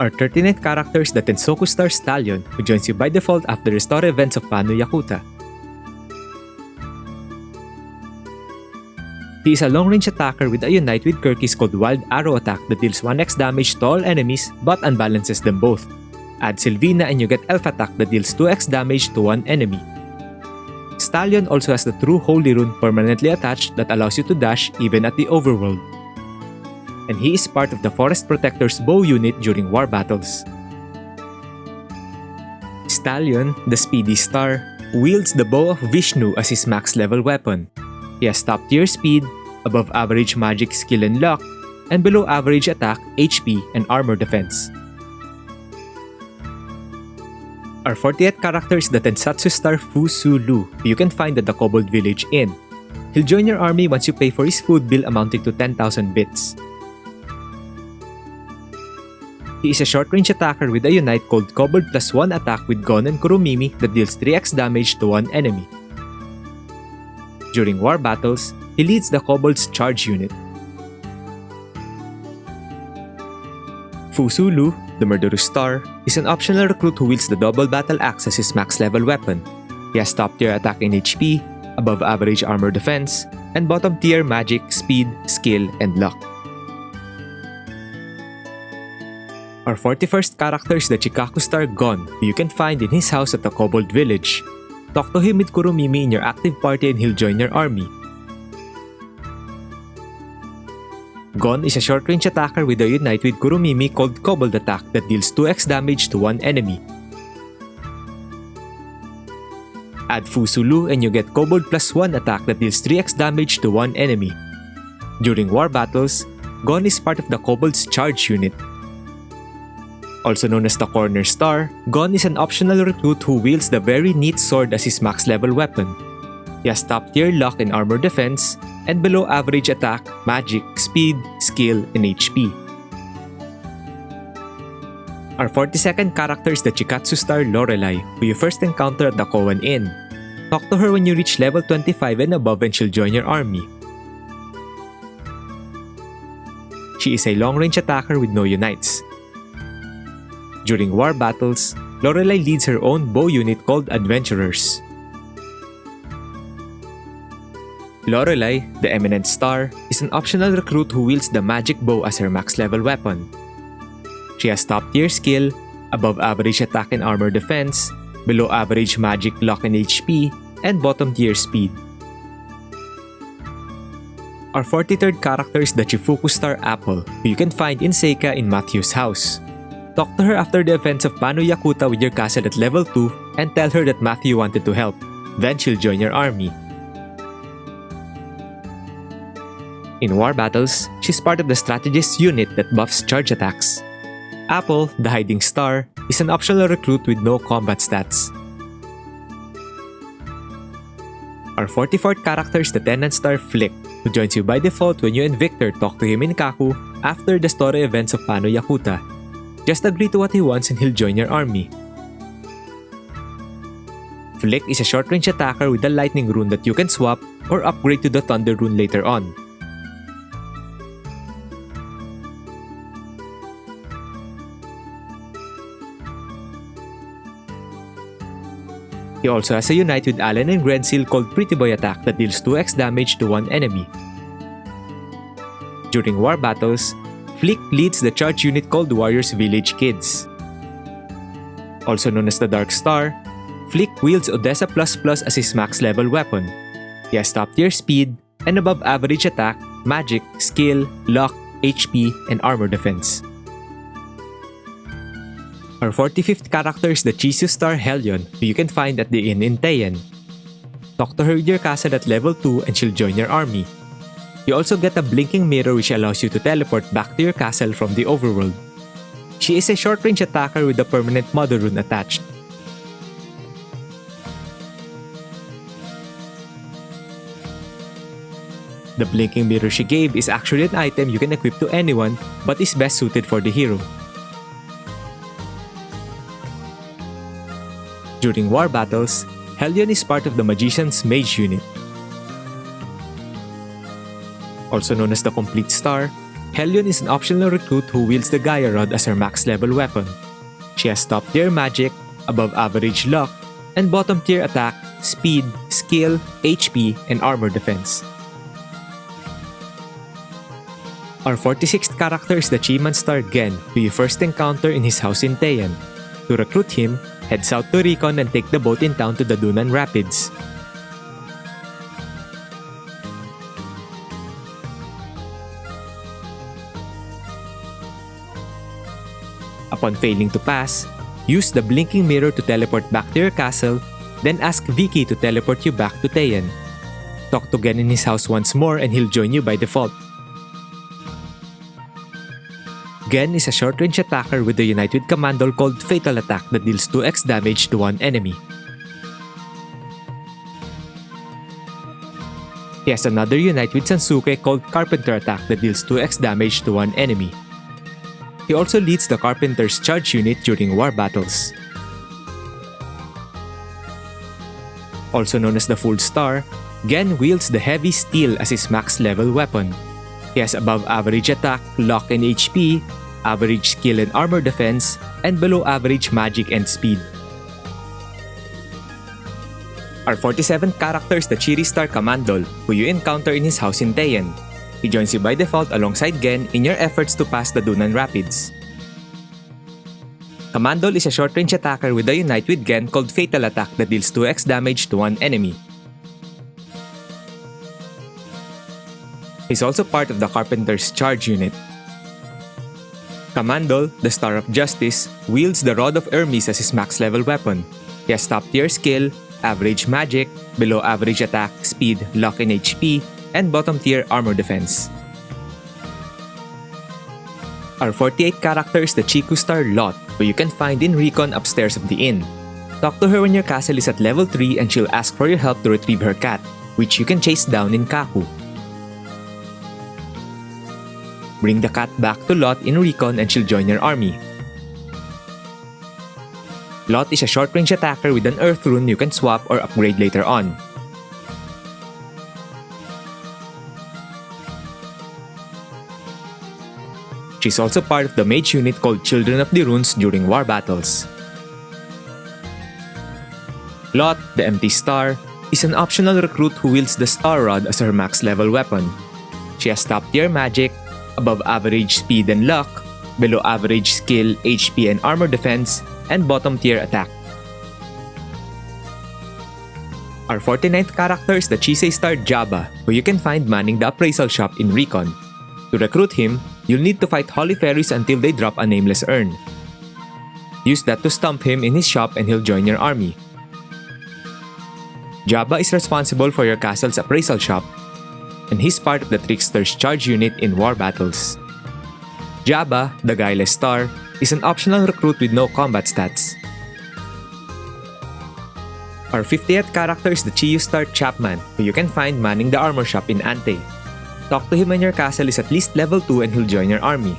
Our 39th character is the Tensoku Star Stallion, who joins you by default after the story events of Pano Yakuta. He is a long-range attacker with a unite with Kirkis called Wild Arrow Attack that deals 1x damage to all enemies but unbalances them both. Add Sylvina and you get Elf Attack that deals 2x damage to one enemy. Stallion also has the True Holy Rune permanently attached that allows you to dash even at the overworld. And he is part of the Forest Protector's bow unit during war battles. Stallion, the Speedy Star, wields the Bow of Vishnu as his max level weapon. He has top tier speed, above average magic skill and luck, and below average attack, HP, and armor defense. Our 40th character is the Tensatsu Star Fusu Lu, who you can find at the Kobold Village Inn. He'll join your army once you pay for his food bill amounting to 10,000 bits. He is a short-range attacker with a unite called Kobold plus 1 attack with Gon and Kuromimi that deals 3x damage to one enemy. During war battles, he leads the Kobold's charge unit. Fusu Lu, the Murderous Star, is an optional recruit who wields the double battle axe as his max level weapon. He has top tier attack and HP, above average armor defense, and bottom tier magic, speed, skill, and luck. Our 41st character is the Chikaku Star Gon, who you can find in his house at the Kobold Village. Talk to him with Kuromimi in your active party and he'll join your army. Gon is a short-range attacker with a unite with Kuromimi called Kobold Attack that deals 2x damage to one enemy. Add Fusulu and you get Kobold plus 1 attack that deals 3x damage to one enemy. During war battles, Gon is part of the Kobold's charge unit. Also known as the Corner Star, Gon is an optional recruit who wields the very neat sword as his max level weapon. He has top tier luck and armor defense, and below average attack, magic, speed, skill, and HP. Our 42nd character is the Chikatsu Star Lorelei, who you first encounter at the Koan Inn. Talk to her when you reach level 25 and above and she'll join your army. She is a long-range attacker with no unites. During war battles, Lorelei leads her own bow unit called Adventurers. Lorelei, the Eminent Star, is an optional recruit who wields the magic bow as her max level weapon. She has top tier skill, above average attack and armor defense, below average magic, luck and HP, and bottom tier speed. Our 43rd character is the Chifuku Star Apple, who you can find in Seika in Mathiu's house. Talk to her after the events of Pano Yakuta with your castle at level 2 and tell her that Mathiu wanted to help. Then she'll join your army. In war battles, she's part of the strategist unit that buffs charge attacks. Apple, the Hiding Star, is an optional recruit with no combat stats. Our 44th character is the Tenant Star Flick, who joins you by default when you and Viktor talk to him in Kaku after the story events of Pano Yakuta. Just agree to what he wants and he'll join your army. Flick is a short-range attacker with a lightning rune that you can swap or upgrade to the thunder rune later on. He also has a unite with Allen and Grensil called Pretty Boy Attack that deals 2x damage to one enemy. During war battles, Flick leads the charge unit called Warriors Village Kids. Also known as the Dark Star, Flick wields Odessa++ as his max level weapon. He has top tier speed and above average attack, magic, skill, luck, HP, and armor defense. Our 45th character is the Chisu Star Hellion, who you can find at the inn in Taeyen. Talk to her with your castle at level 2 and she'll join your army. You also get a blinking mirror which allows you to teleport back to your castle from the overworld. She is a short-range attacker with a permanent mother rune attached. The blinking mirror she gave is actually an item you can equip to anyone but is best suited for the hero. During war battles, Hellion is part of the Magician's Mage unit. Also known as the Complete Star, Hellion is an optional recruit who wields the Gaia Rod as her max level weapon. She has top tier magic, above average luck, and bottom tier attack, speed, skill, HP, and armor defense. Our 46th character is the Chiman Star Gen, who you first encounter in his house in Taeyen. To recruit him, head south to Recon and take the boat in town to the Dunan Rapids. Upon failing to pass, use the blinking mirror to teleport back to your castle, then ask Viki to teleport you back to Taeyen. Talk to Gen in his house once more and he'll join you by default. Gen is a short-range attacker with a unite with Commando called Fatal Attack that deals 2x damage to one enemy. He has another unite with Sansuke called Carpenter Attack that deals 2x damage to one enemy. He also leads the Carpenter's charge unit during war battles. Also known as the Full Star, Gen wields the Heavy Steel as his max level weapon. He has above average attack, luck, and HP, average skill and armor defense, and below average magic and speed. Our 47th character is the Chiri Star Kamandol, who you encounter in his house in Taeyen. He joins you by default alongside Gen in your efforts to pass the Dunan Rapids. Kamandol is a short-range attacker with a unite with Gen called Fatal Attack that deals 2x damage to one enemy. He's also part of the Carpenter's charge unit. Kamandol, the Star of Justice, wields the Rod of Hermes as his max level weapon. He has top tier skill, average magic, below average attack, speed, luck, and HP, and bottom tier armor defense. Our 48th character is the Chiku Star Lot, who you can find in Recon upstairs of the inn. Talk to her when your castle is at level 3 and she'll ask for your help to retrieve her cat, which you can chase down in Kaku. Bring the cat back to Lot in Recon and she'll join your army. Lot is a short-range attacker with an Earth rune you can swap or upgrade later on. She's also part of the mage unit called Children of the Runes during war battles. Lot, the Empty Star, is an optional recruit who wields the Star Rod as her max level weapon. She has top tier magic, above average speed and luck, below average skill, HP, and armor defense, and bottom tier attack. Our 49th character is the Chisei star Jabba, who you can find manning the appraisal shop in Recon. To recruit him, you'll need to fight Holy Fairies until they drop a nameless urn. Use that to stump him in his shop and he'll join your army. Jabba is responsible for your castle's appraisal shop, and he's part of the Trickster's charge unit in war battles. Jabba, the guileless star, is an optional recruit with no combat stats. Our 50th character is the Chiyu star Chapman, who you can find manning the armor shop in Ante. Talk to him when your castle is at least level 2 and he'll join your army.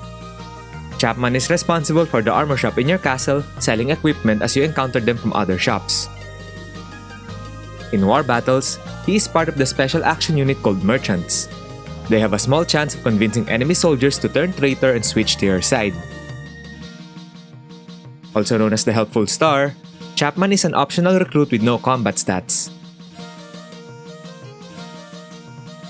Chapman is responsible for the armor shop in your castle, selling equipment as you encounter them from other shops. In war battles, he is part of the special action unit called Merchants. They have a small chance of convincing enemy soldiers to turn traitor and switch to your side. Also known as the Helpful Star, Chapman is an optional recruit with no combat stats.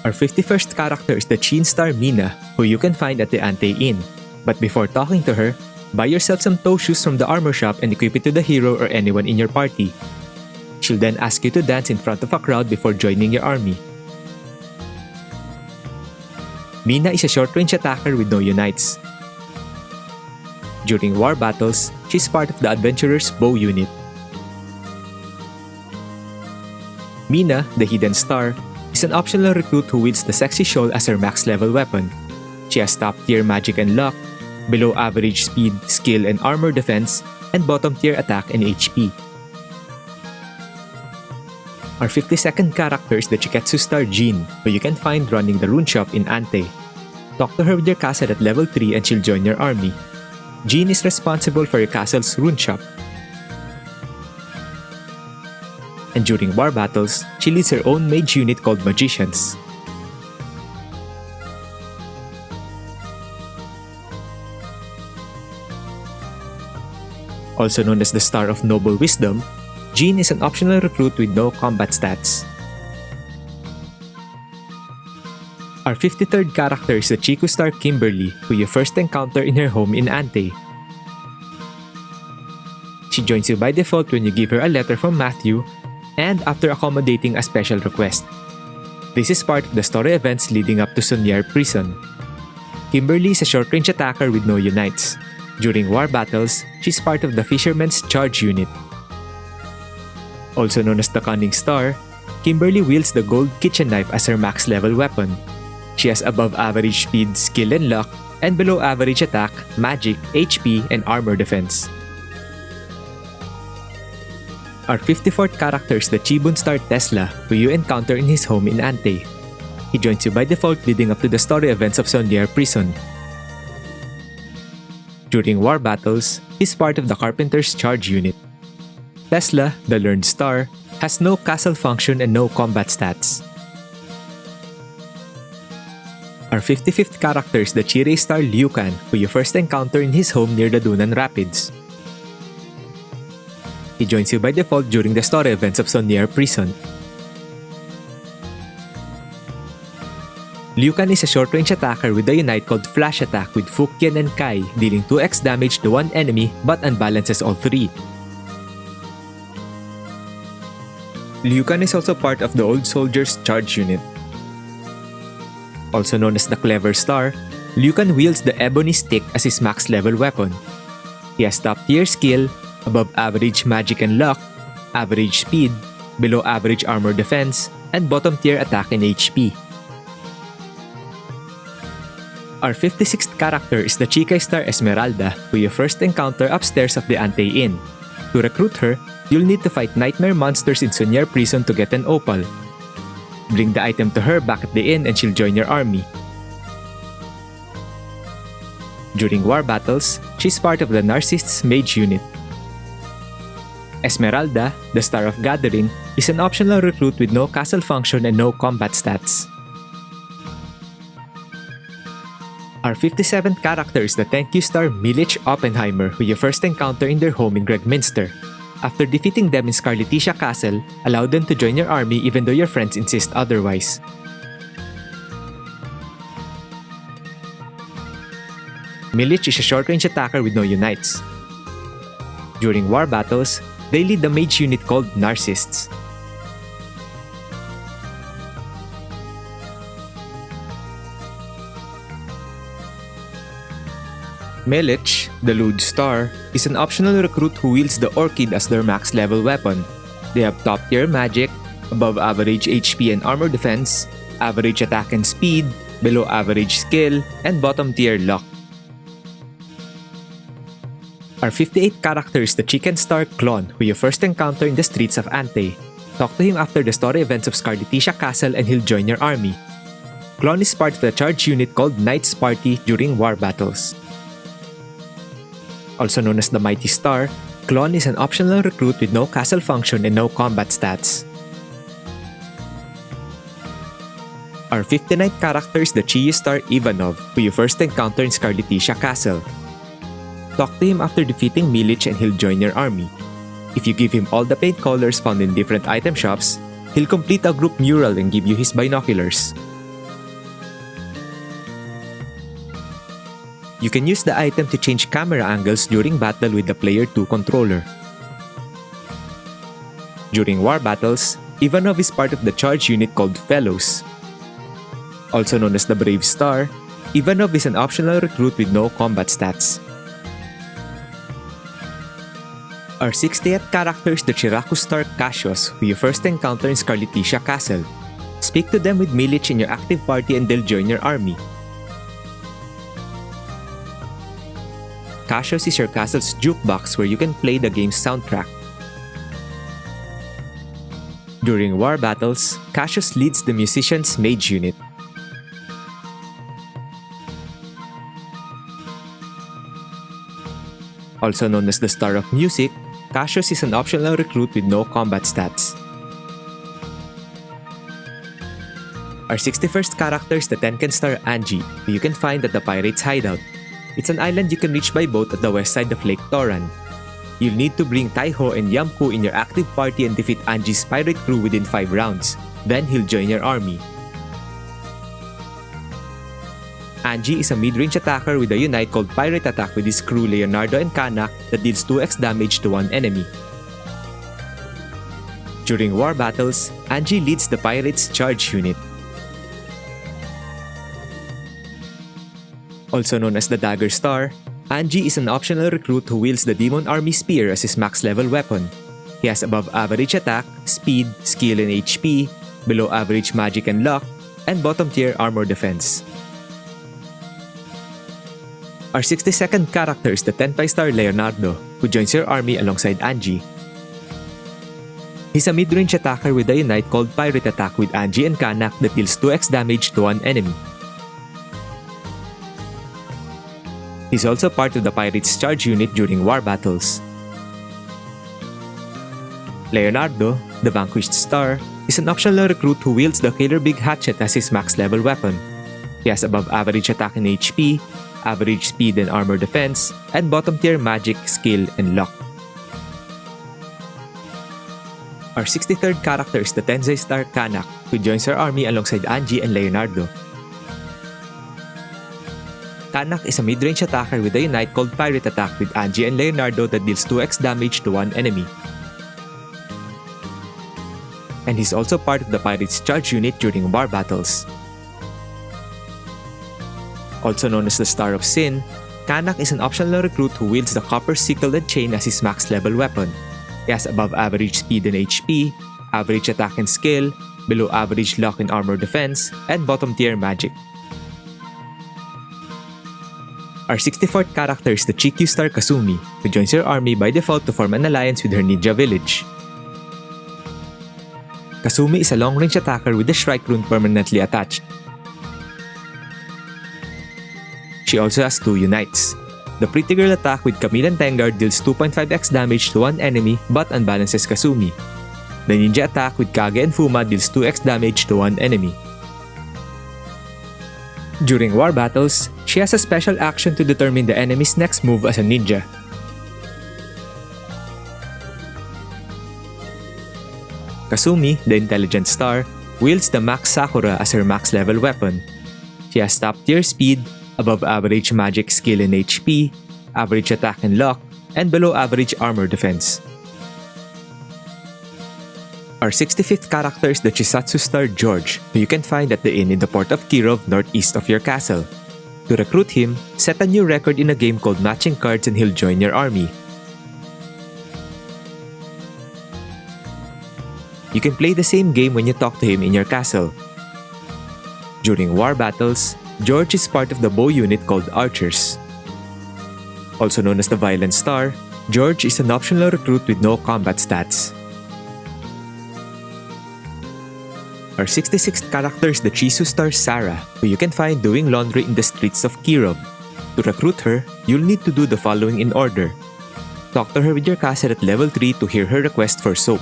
Our 51st character is the Chin star Mina, who you can find at the Ante Inn. But before talking to her, buy yourself some toe shoes from the armor shop and equip it to the hero or anyone in your party. She'll then ask you to dance in front of a crowd before joining your army. Mina is a short-range attacker with no unites. During war battles, she's part of the Adventurer's Bow unit. Mina, the Hidden Star, is an optional recruit who wields the Sexy Shoal as her max level weapon. She has top-tier magic and luck, below average speed, skill, and armor defense, and bottom-tier attack and HP. Our 52nd character is the Chiketsu star Jean, who you can find running the rune shop in Ante. Talk to her with your castle at level 3 and she'll join your army. Jean is responsible for your castle's rune shop. And during war battles, she leads her own mage unit called Magicians. Also known as the Star of Noble Wisdom, Jean is an optional recruit with no combat stats. Our 53rd character is the Chiku star Kimberly, who you first encounter in her home in Ante. She joins you by default when you give her a letter from Mathiu and after accommodating a special request. This is part of the story events leading up to Sonier Prison. Kimberly is a short-range attacker with no unites. During war battles, she's part of the Fisherman's Charge unit. Also known as the Cunning Star, Kimberly wields the gold kitchen knife as her max level weapon. She has above average speed, skill, and luck, and below average attack, magic, HP, and armor defense. Our 54th character is the Chibun star Tesla, who you encounter in his home in Ante. He joins you by default leading up to the story events of Sonier Prison. During war battles, he's part of the Carpenter's Charge unit. Tesla, the Learned Star, has no castle function and no combat stats. Our 55th character is the Chirei star Liukan, who you first encounter in his home near the Dunan Rapids. He joins you by default during the story events of Sonier Prison. Liukan is a short-range attacker with a unite called Flash Attack with Fukien and Kai, dealing 2x damage to one enemy but unbalances all three. Liukan is also part of the Old Soldier's Charge unit. Also known as the Clever Star, Liukan wields the Ebony Stick as his max level weapon. He has top-tier skill, above average magic and luck, average speed, below average armor defense, and bottom-tier attack and HP. Our 56th character is the Chikai star Esmeralda, who you first encounter upstairs of the Ante Inn. To recruit her, you'll need to fight nightmare monsters in Sonier Prison to get an opal. Bring the item to her back at the inn and she'll join your army. During war battles, she's part of the Narcissist's Mage unit. Esmeralda, the Star of Gathering, is an optional recruit with no castle function and no combat stats. Our 57th character is the Thank You star Milich Oppenheimer, who you first encounter in their home in Gregminster. After defeating them in Scarletisha Castle, allow them to join your army even though your friends insist otherwise. Milich is a short-range attacker with no unites. During war battles, they lead the mage unit called Narcissists. Milich, the Lude Star, is an optional recruit who wields the Orchid as their max level weapon. They have top tier magic, above average HP and armor defense, average attack and speed, below average skill, and bottom tier luck. Our 58 character is the Chicken Star Clon, who you first encounter in the streets of Ante. Talk to him after the story events of Scarletisha Castle and he'll join your army. Clon is part of the charge unit called Knight's Party during war battles. Also known as the Mighty Star, Clon is an optional recruit with no castle function and no combat stats. Our 59th character is the Chiyu Star Ivanov, who you first encounter in Scarletisha Castle. Talk to him after defeating Milich and he'll join your army. If you give him all the paint colors found in different item shops, he'll complete a group mural and give you his binoculars. You can use the item to change camera angles during battle with the Player 2 controller. During war battles, Ivanov is part of the charge unit called Fellows. Also known as the Brave Star, Ivanov is an optional recruit with no combat stats. Our 60th character is the Chiraku Star Cassius, who you first encounter in Scarletisha Castle. Speak to them with Milich in your active party and they'll join your army. Cassius is your castle's jukebox where you can play the game's soundtrack. During war battles, Cassius leads the musician's mage unit. Also known as the Star of Music, Cassius is an optional recruit with no combat stats. Our 61st character is the Tenken Star Angie, who you can find at the Pirates' Hideout. It's an island you can reach by boat at the west side of Lake Toran. You'll need to bring Tai Ho and Yam Koo in your active party and defeat Angie's pirate crew within 5 rounds. Then he'll join your army. Angie is a mid-range attacker with a unite called Pirate Attack with his crew Leonardo and Kanak that deals 2x damage to one enemy. During war battles, Angie leads the pirates' charge unit. Also known as the Dagger Star, Angie is an optional recruit who wields the Demon Army Spear as his max level weapon. He has above average attack, speed, skill and HP, below average magic and luck, and bottom tier armor defense. Our 62nd character is the Tenpai Star Leonardo, who joins your army alongside Angie. He's a mid-range attacker with a unite called Pirate Attack with Angie and Kanak that deals 2x damage to one enemy. He's also part of the Pirates' charge unit during war battles. Leonardo, the Vanquished Star, is an optional recruit who wields the Killer Big Hatchet as his max level weapon. He has above average attack and HP, average speed and armor defense, and bottom tier magic, skill, and luck. Our 63rd character is the Tensei Star Kanak, who joins our army alongside Angie and Leonardo. Kanak is a mid-range attacker with a unite called Pirate Attack with Angie and Leonardo that deals 2x damage to one enemy. And he's also part of the Pirates' charge unit during war battles. Also known as the Star of Sin, Kanak is an optional recruit who wields the Copper Sickle and Chain as his max level weapon. He has above average speed and HP, average attack and skill, below average luck and armor defense, and bottom tier magic. Our 64th character is the Chikyu Star Kasumi, who joins your army by default to form an alliance with her ninja village. Kasumi is a long-range attacker with the Shrike Rune permanently attached. She also has 2 unites. The Pretty Girl attack with Camille and Tengar deals 2.5x damage to one enemy but unbalances Kasumi. The ninja attack with Kage and Fuma deals 2x damage to one enemy. During war battles, she has a special action to determine the enemy's next move as a ninja. Kasumi, the Intelligent Star, wields the Max Sakura as her max level weapon. She has top tier speed, above average magic skill and HP, average attack and luck, and below average armor defense. Our 65th character is the Chisatsu star George, who you can find at the inn in the port of Kirov northeast of your castle. To recruit him, set a new record in a game called Matching Cards and he'll join your army. You can play the same game when you talk to him in your castle. During war battles, George is part of the bow unit called Archers. Also known as the Violent Star, George is an optional recruit with no combat stats. Our 66th character is the Chisu star Sarah, who you can find doing laundry in the streets of Kirov. To recruit her, you'll need to do the following in order. Talk to her with your castle at level 3 to hear her request for soap.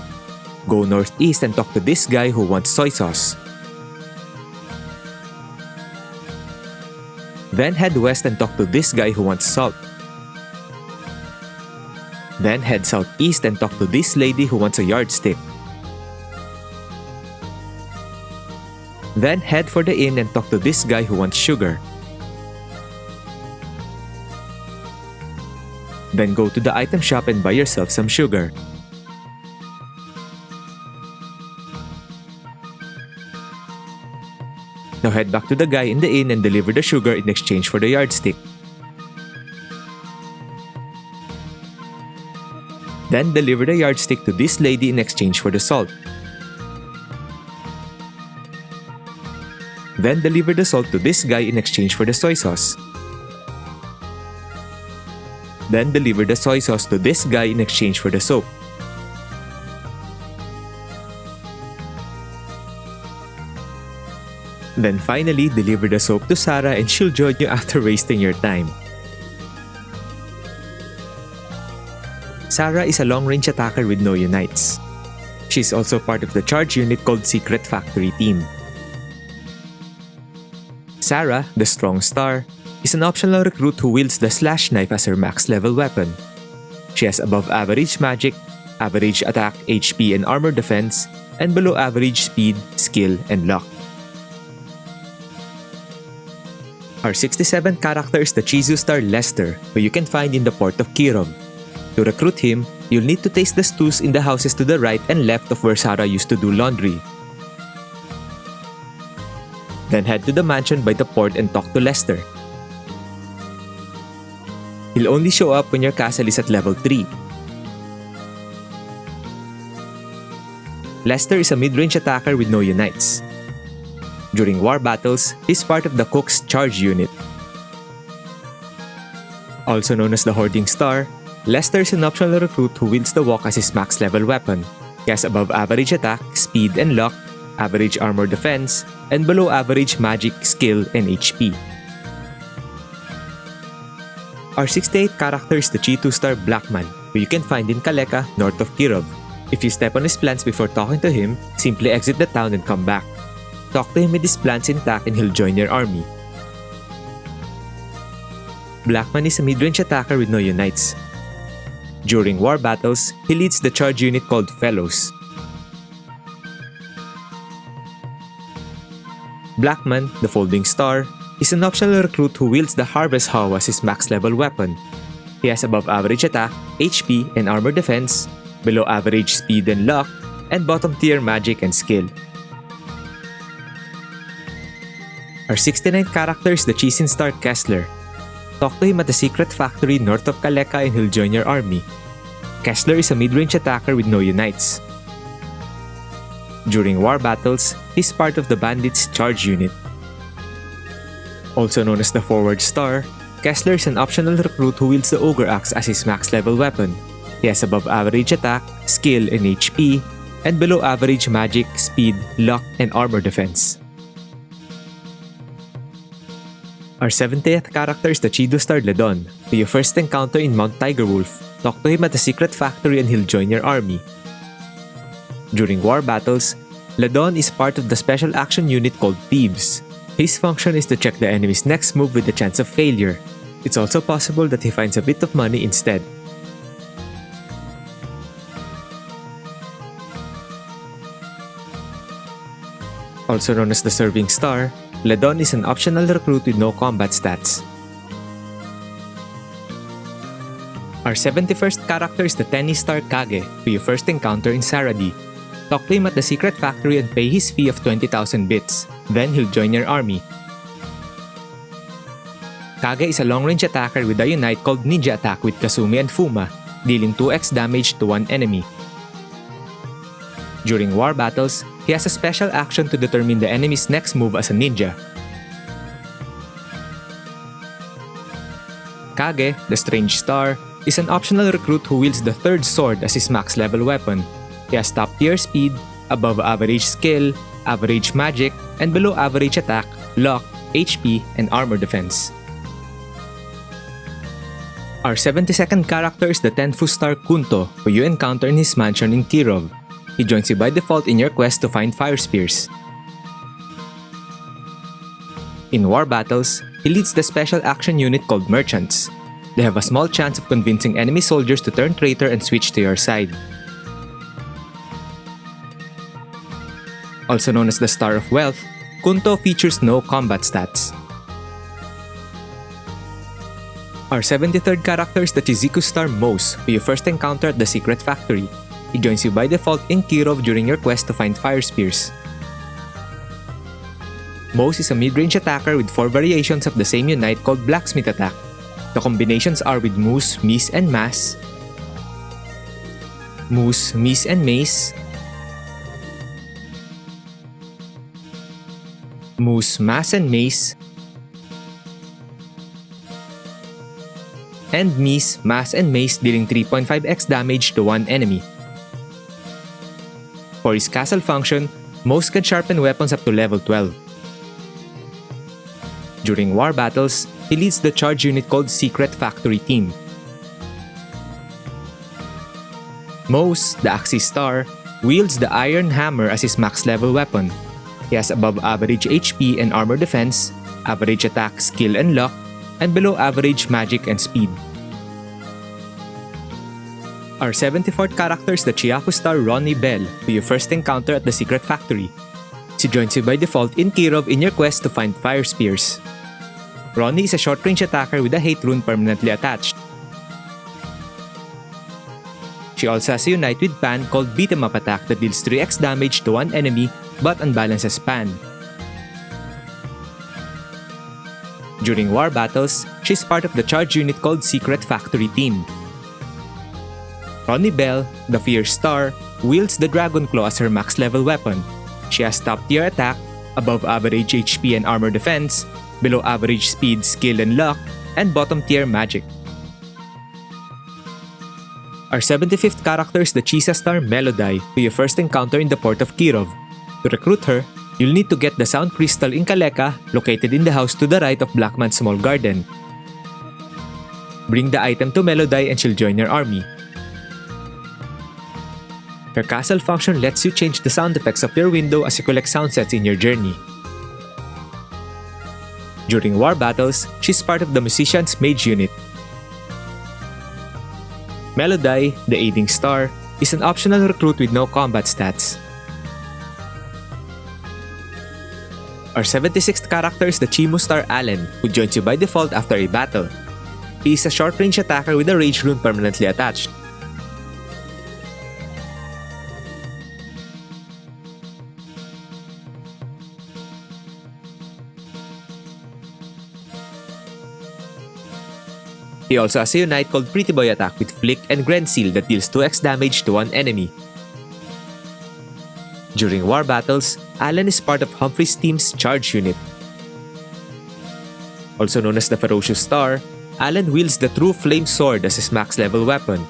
Go northeast and talk to this guy who wants soy sauce. Then head west and talk to this guy who wants salt. Then head southeast and talk to this lady who wants a yardstick. Then head for the inn and talk to this guy who wants sugar. Then go to the item shop and buy yourself some sugar. Now head back to the guy in the inn and deliver the sugar in exchange for the yardstick. Then deliver the yardstick to this lady in exchange for the salt. Then deliver the salt to this guy in exchange for the soy sauce. Then deliver the soy sauce to this guy in exchange for the soap. Then finally, deliver the soap to Sarah and she'll join you after wasting your time. Sarah is a long-range attacker with no unites. She's also part of the charge unit called Secret Factory Team. Sarah, the Strong Star, is an optional recruit who wields the slash knife as her max level weapon. She has above average magic, average attack, HP and armor defense, and below average speed, skill, and luck. Our 67th character is the Chizu star Lester, who you can find in the port of Kirov. To recruit him, you'll need to taste the stews in the houses to the right and left of where Sarah used to do laundry. Then head to the mansion by the port and talk to Lester. He'll only show up when your castle is at level 3. Lester is a mid-range attacker with no unites. During war battles, he's part of the Cook's charge unit. Also known as the Hoarding Star, Lester is an optional recruit who wields the wok as his max level weapon. He has above average attack, speed and luck, average armor defense, and below average magic, skill, and HP. Our 68th character is the Chitu star Blackman, who you can find in Kaleka, north of Kirov. If you step on his plants before talking to him, simply exit the town and come back. Talk to him with his plants intact and he'll join your army. Blackman is a mid-range attacker with no unites. During war battles, he leads the charge unit called Fellows. Blackman, the Folding Star, is an optional recruit who wields the Harvest Hoe as his max level weapon. He has above average attack, HP, and armor defense, below average speed and luck, and bottom tier magic and skill. Our 69th character is the Chisin star Kessler. Talk to him at the Secret Factory north of Kaleka and he'll join your army. Kessler is a mid-range attacker with no unites. During war battles, he's part of the Bandits charge unit. Also known as the Forward Star, Kessler is an optional recruit who wields the Ogre Axe as his max level weapon. He has above average attack, skill, and HP, and below average magic, speed, luck, and armor defense. Our 70th character is the Chidu star Ledon, who you first encounter in Mount Tigerwolf. Talk to him at the Secret Factory and he'll join your army. During war battles, Ledon is part of the special action unit called Thieves. His function is to check the enemy's next move with a chance of failure. It's also possible that he finds a bit of money instead. Also known as the Serving Star, Ledon is an optional recruit with no combat stats. Our 71st character is the tennis star Kage, who you first encounter in Saradi. Talk to him at the secret factory and pay his fee of 20,000 bits. Then he'll join your army. Kage is a long-range attacker with a unite called Ninja Attack with Kasumi and Fuma, dealing 2x damage to one enemy. During war battles, he has a special action to determine the enemy's next move as a ninja. Kage, the Strange Star, is an optional recruit who wields the third sword as his max level weapon. He has top tier speed, above average skill, average magic, and below average attack, luck, HP, and armor defense. Our 72nd character is the Tenfu Star Kunto, who you encounter in his mansion in Kirov. He joins you by default in your quest to find fire spears. In war battles, he leads the special action unit called Merchants. They have a small chance of convincing enemy soldiers to turn traitor and switch to your side. Also known as the Star of Wealth, Kunto features no combat stats. Our 73rd character is the Chiziku Star Moose, who you first encounter at the Secret Factory. He joins you by default in Kirov during your quest to find fire spears. Moose is a mid-range attacker with 4 variations of the same unite called Blacksmith Attack. The combinations are with Moose, Meese, and Maas, Moose, Meese, and Mace, Moose, Maas, and Mace, and Meese, Maas, and Mace dealing 3.5x damage to one enemy. For his castle function, Moose can sharpen weapons up to level 12. During war battles, he leads the charge unit called Secret Factory Team. Moose, the Axis Star, wields the Iron Hammer as his max level weapon. He has above average HP and armor defense, average attack, skill, and luck, and below average magic and speed. Our 74th character is the Chiaku Star Ronnie Bell, who you first encounter at the Secret Factory. She joins you by default in Kirov in your quest to find fire spears. Ronnie is a short-range attacker with a hate rune permanently attached. She also has a unite with Pahn called Beat 'em Up Attack that deals 3x damage to one enemy but unbalances Pahn. During war battles, she's part of the charge unit called Secret Factory Team. Ronnie Bell, the Fierce Star, wields the Dragon Claw as her max level weapon. She has top tier attack, above average HP and armor defense, below average speed, skill, and luck, and bottom tier magic. Our 75th character is the Chisa Star Melody, who you first encounter in the port of Kirov. To recruit her, you'll need to get the Sound Crystal in Kaleka, located in the house to the right of Blackman's Small Garden. Bring the item to Melody and she'll join your army. Her castle function lets you change the sound effects of your window as you collect sound sets in your journey. During war battles, she's part of the Musician's Mage unit. Melody, the Aiding Star, is an optional recruit with no combat stats. Our 76th character is the Chimu Star Allen, who joins you by default after a battle. He is a short-range attacker with a Rage rune permanently attached. He also has a unite called Pretty Boy Attack with Flick and Grenseal that deals 2x damage to one enemy. During war battles, Allen is part of Humphrey's team's charge unit. Also known as the Ferocious Star, Allen wields the True Flame Sword as his max level weapon.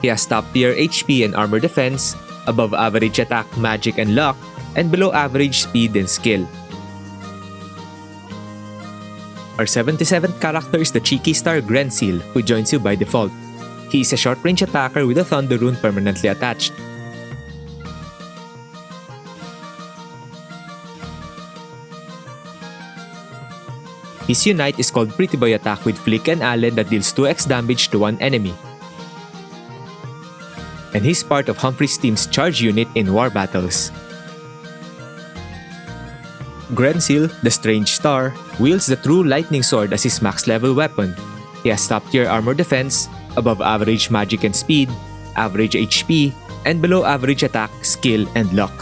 He has top tier HP and armor defense, above average attack, magic, and luck, and below average speed and skill. Our 77th character is the Cheeky Star Grenseal, who joins you by default. He is a short-range attacker with a Thunder rune permanently attached. His unite is called Pretty Boy Attack with Flick and Allen that deals 2x damage to one enemy. And he's part of Humphrey's team's charge unit in war battles. Grensil, the Strange Star, wields the True Lightning Sword as his max level weapon. He has top tier armor defense, above average magic and speed, average HP, and below average attack, skill, and luck.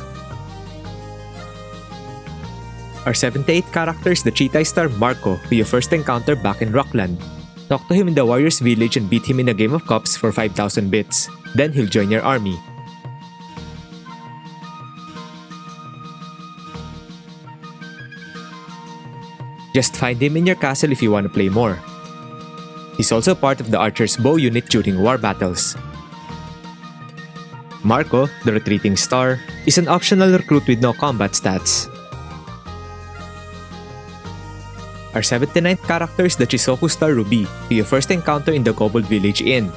Our 78 character is the Cheetah Star Marco, who you first encounter back in Rockland. Talk to him in the Warriors Village and beat him in a game of cups for 5,000 bits. Then he'll join your army. Just find him in your castle if you want to play more. He's also part of the Archer's Bow unit during war battles. Marco, the Retreating Star, is an optional recruit with no combat stats. Our 79th character is the Chisoku Star Ruby, who you first encounter in the Kobold Village Inn.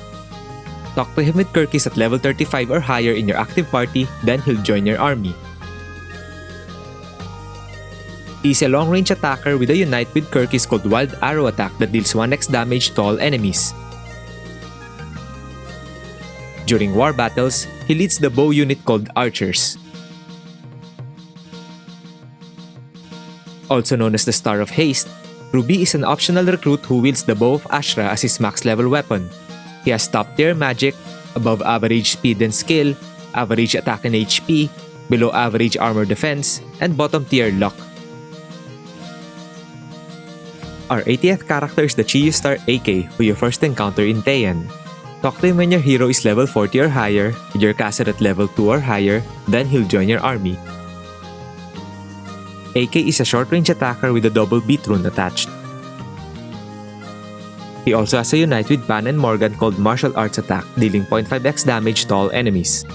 Talk to him with Kirkis at level 35 or higher in your active party, then he'll join your army. He's a long-range attacker with a unite with Kirkis called Wild Arrow Attack that deals 1x damage to all enemies. During war battles, he leads the bow unit called Archers. Also known as the Star of Haste, Ruby is an optional recruit who wields the Bow of Ashra as his max level weapon. He has top tier magic, above average speed and skill, average attack and HP, below average armor defense, and bottom tier luck. Our 80th character is the Chiyu Star AK, who you first encounter in Teian. Talk to him when your hero is level 40 or higher, with your castle at level 2 or higher, then he'll join your army. AK is a short-range attacker with a double beat rune attached. He also has a unite with Pahn and Morgan called Martial Arts Attack, dealing 0.5x damage to all enemies.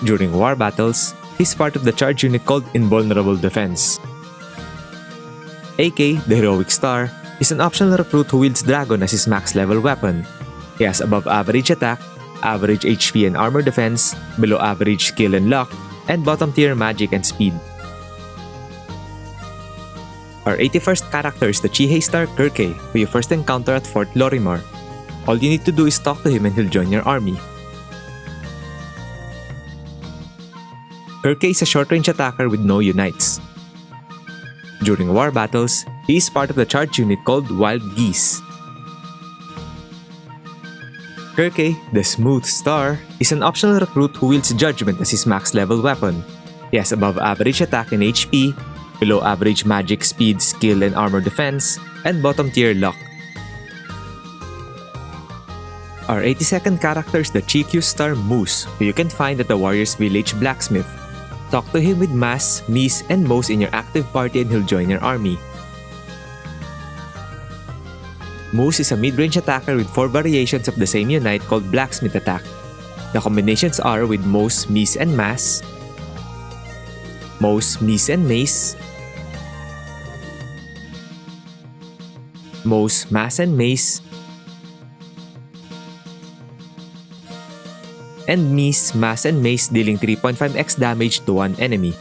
During war battles, he's part of the charge unit called Invulnerable Defense. AK, the Heroic Star, is an optional recruit who wields Dragon as his max level weapon. He has above average attack, average HP and armor defense, below average skill and luck, and bottom tier magic and speed. Our 81st character is the Chihei Star Kirkei, who you first encounter at Fort Lorimar. All you need to do is talk to him and he'll join your army. Kirkei is a short-range attacker with no unites. During war battles, he is part of the charge unit called Wild Geese. Kirkei, the Smooth Star, is an optional recruit who wields Judgment as his max level weapon. He has above average attack and HP, below average magic, speed, skill, and armor defense, and bottom tier luck. Our 82nd character is the Chikyu Star Moose, who you can find at the Warriors Village Blacksmith. Talk to him with Maas, Meese, and Moose in your active party and he'll join your army. Moose is a mid-range attacker with 4 variations of the same unite called Blacksmith Attack. The combinations are with Moose, Meese, and Maas, Moose, Meese, and Mace, Moose, Maas, and Mace, and Meese, Maas, and Mace dealing 3.5x damage to one enemy.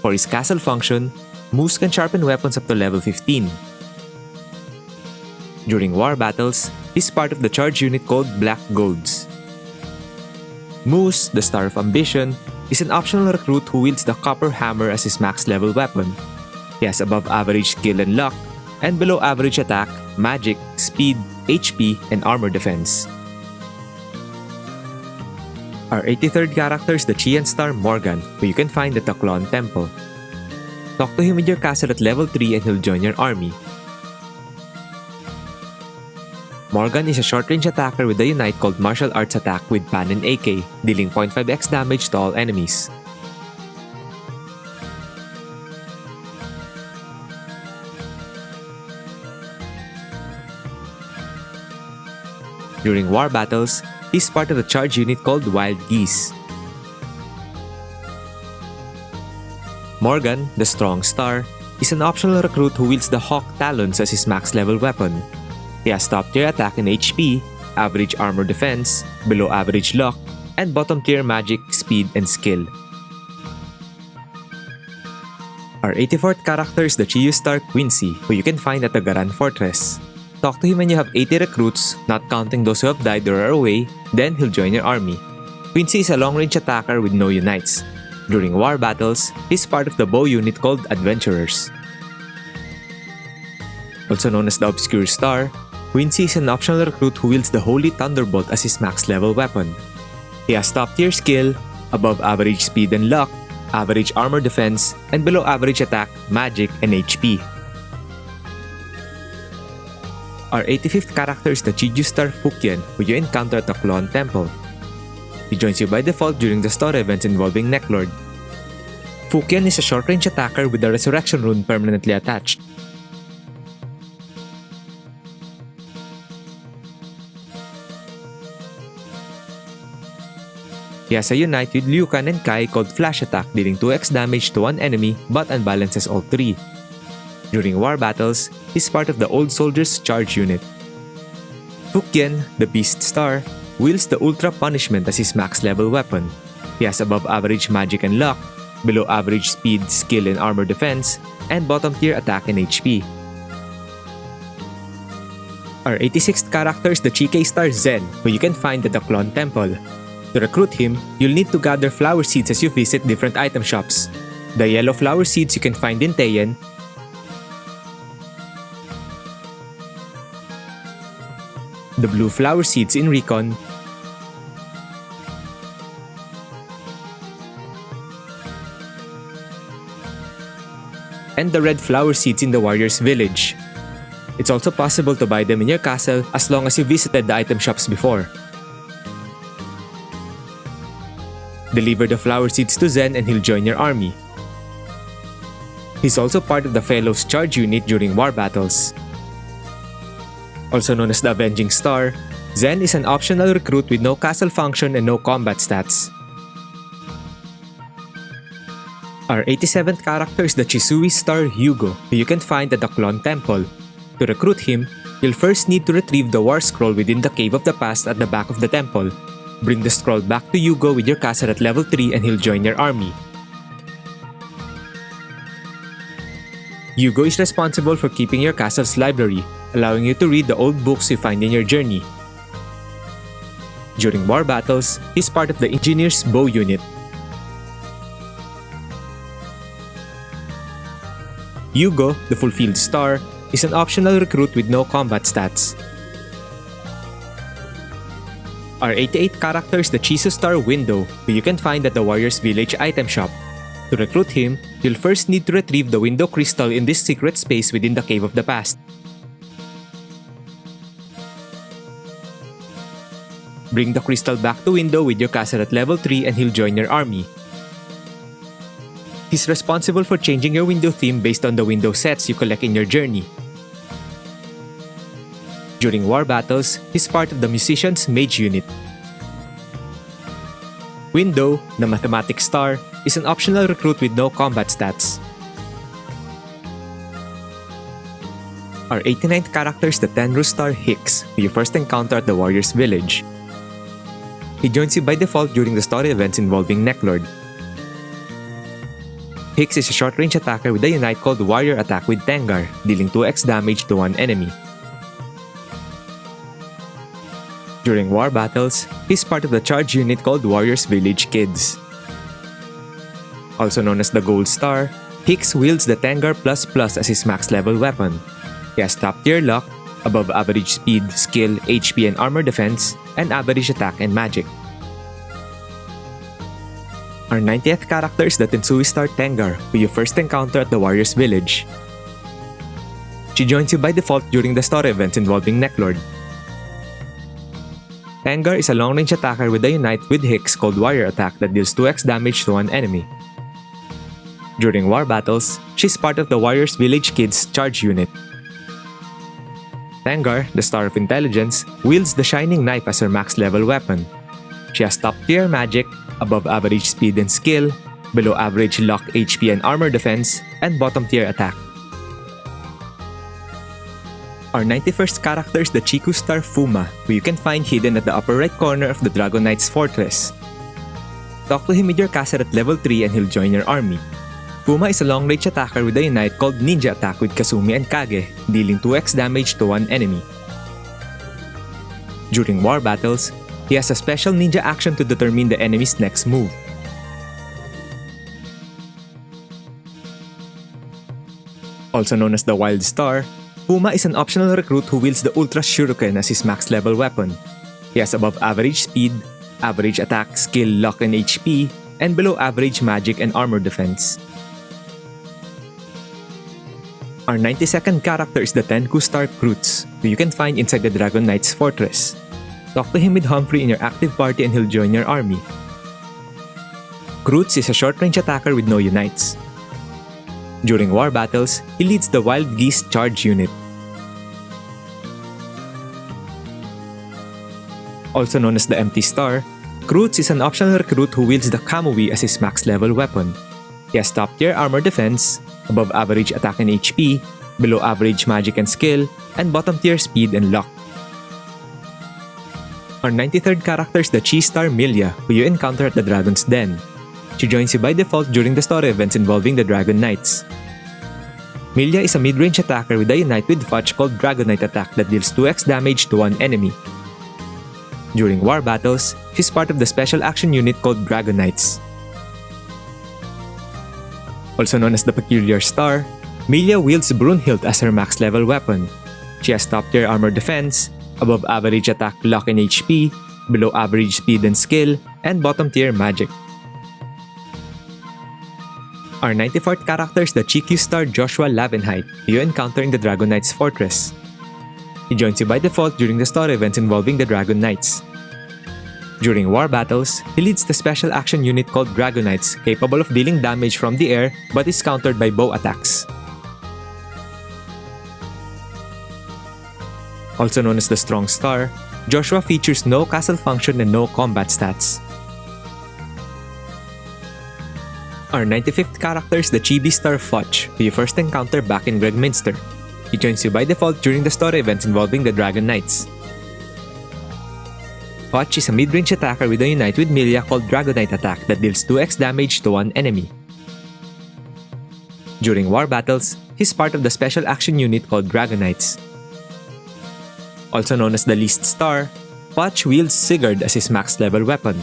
For his castle function, Moose can sharpen weapons up to level 15. During war battles, he's part of the charge unit called Black Goads. Moose, the Star of Ambition, is an optional recruit who wields the Copper Hammer as his max level weapon. He has above average skill and luck, and below average attack, magic, speed, HP, and armor defense. Our 83rd character is the Chian Star Morgan, who you can find at the Clon Temple. Talk to him with your castle at level 3 and he'll join your army. Morgan is a short-range attacker with a unite called Martial Arts Attack with Pahn and AK, dealing 0.5x damage to all enemies. During war battles, he's part of the charge unit called Wild Geese. Morgan, the Strong Star, is an optional recruit who wields the Hawk Talons as his max level weapon. He has top tier attack and HP, average armor defense, below average luck, and bottom tier magic, speed, and skill. Our 84th character is the Chiyu Star Quincy, who you can find at the Garan Fortress. Talk to him when you have 80 recruits, not counting those who have died or are away, then he'll join your army. Quincy is a long-range attacker with no unites. During war battles, he's part of the bow unit called Adventurers. Also known as the Obscure Star, Quincy is an optional recruit who wields the Holy Thunderbolt as his max level weapon. He has top-tier skill, above average speed and luck, average armor defense, and below average attack, magic, and HP. Our 85th character is the Chiju Star Fukien, who you encounter at the Clone Temple. He joins you by default during the story events involving Necklord. Fukien is a short-range attacker with the Resurrection Rune permanently attached. He has a unite with Liu Kang and Kai called Flash Attack, dealing 2x damage to one enemy but unbalances all three. During war battles, he's part of the Old Soldier's Charge unit. Fukien, the Beast Star, wields the Ultra Punishment as his max level weapon. He has above average magic and luck, below average speed, skill, and armor defense, and bottom tier attack and HP. Our 86th character is the Chike Star Zen, who you can find at the Clone Temple. To recruit him, you'll need to gather flower seeds as you visit different item shops. The yellow flower seeds you can find in Teien, the blue flower seeds in Recon, and the red flower seeds in the warrior's village. It's also possible to buy them in your castle as long as you visited the item shops before. Deliver the flower seeds to Zen and he'll join your army. He's also part of the Fellows Charge unit during war battles. Also known as the Avenging Star, Zen is an optional recruit with no castle function and no combat stats. Our 87th character is the Chisui Star Hugo, who you can find at the Clone Temple. To recruit him, you'll first need to retrieve the War Scroll within the Cave of the Past at the back of the temple. Bring the scroll back to Hugo with your caster at level 3 and he'll join your army. Hugo is responsible for keeping your castle's library, allowing you to read the old books you find in your journey. During war battles, he's part of the Engineer's Bow unit. Hugo, the Fulfilled Star, is an optional recruit with no combat stats. Our 88th character is the Chisu Star Window, who you can find at the Warrior's Village item shop. To recruit him, you'll first need to retrieve the Window Crystal in this secret space within the Cave of the Past. Bring the crystal back to Window with your caster at level 3 and he'll join your army. He's responsible for changing your window theme based on the window sets you collect in your journey. During war battles, he's part of the Musician's Mage unit. Window, the Mathematics Star, is an optional recruit with no combat stats. Our 89th character is the Tenru Star Hicks, who you first encounter at the Warrior's Village. He joins you by default during the story events involving Necklord. Hicks is a short-range attacker with a unite called Warrior Attack with Tengar, dealing 2x damage to one enemy. During war battles, he's part of the charge unit called Warrior's Village Kids. Also known as the Gold Star, Hicks wields the Tengar++ as his max level weapon. He has top tier luck, above average speed, skill, HP and armor defense, and average attack and magic. Our 90th character is the Tensui Star Tengar, who you first encounter at the Warrior's Village. She joins you by default during the story events involving Necklord. Tengar is a long-range attacker with a unite with Hicks called Warrior Attack that deals 2x damage to one enemy. During war battles, she's part of the Warrior's Village Kids Charge unit. Tengar, the Star of Intelligence, wields the Shining Knife as her max level weapon. She has top-tier magic, above average speed and skill, below average luck, HP and armor defense, and bottom-tier attack. Our 91st character is the Chiku Star Fuma, who you can find hidden at the upper right corner of the Dragon Knight's fortress. Talk to him with your caster at level 3 and he'll join your army. Fuma is a long-range attacker with a unite called Ninja Attack with Kasumi and Kage, dealing 2x damage to one enemy. During war battles, he has a special ninja action to determine the enemy's next move. Also known as the Wild Star, Fuma is an optional recruit who wields the Ultra Shuriken as his max level weapon. He has above average speed, average attack, skill, luck, and HP, and below average magic and armor defense. Our 92nd character is the Tenku Star Krutz, who you can find inside the Dragon Knight's fortress. Talk to him with Humphrey in your active party and he'll join your army. Krutz is a short-range attacker with no unites. During war battles, he leads the Wild Geese Charge unit. Also known as the Empty Star, Krutz is an optional recruit who wields the Kamui as his max level weapon. He has top-tier armor defense, above average attack and HP, below average magic and skill, and bottom-tier speed and luck. Our 93rd character is the Chi Star Milia, who you encounter at the Dragon's Den. She joins you by default during the story events involving the Dragon Knights. Milia is a mid-range attacker with a unite with Fudge called Dragonite Attack that deals 2x damage to one enemy. During war battles, she's part of the special action unit called Dragon Knights. Also known as the Peculiar Star, Milia wields Brunhild as her max level weapon. She has top-tier armor defense, above average attack, luck, and HP, below average speed and skill, and bottom-tier magic. Our 94th character is the Chikyu Star Joshua Lavenheit, who you encounter in the Dragon Knight's fortress. He joins you by default during the story events involving the Dragon Knights. During war battles, he leads the special action unit called Dragon Knights, capable of dealing damage from the air but is countered by bow attacks. Also known as the Strong Star, Joshua features no castle function and no combat stats. Our 95th character is the Chibi Star Fudge, who you first encounter back in Gregminster. He joins you by default during the story events involving the Dragon Knights. Fudge is a mid-range attacker with a unite with Milia called Dragonite Attack that deals 2x damage to one enemy. During war battles, he's part of the special action unit called Dragon Knights. Also known as the Least Star, Fudge wields Sigurd as his max level weapon.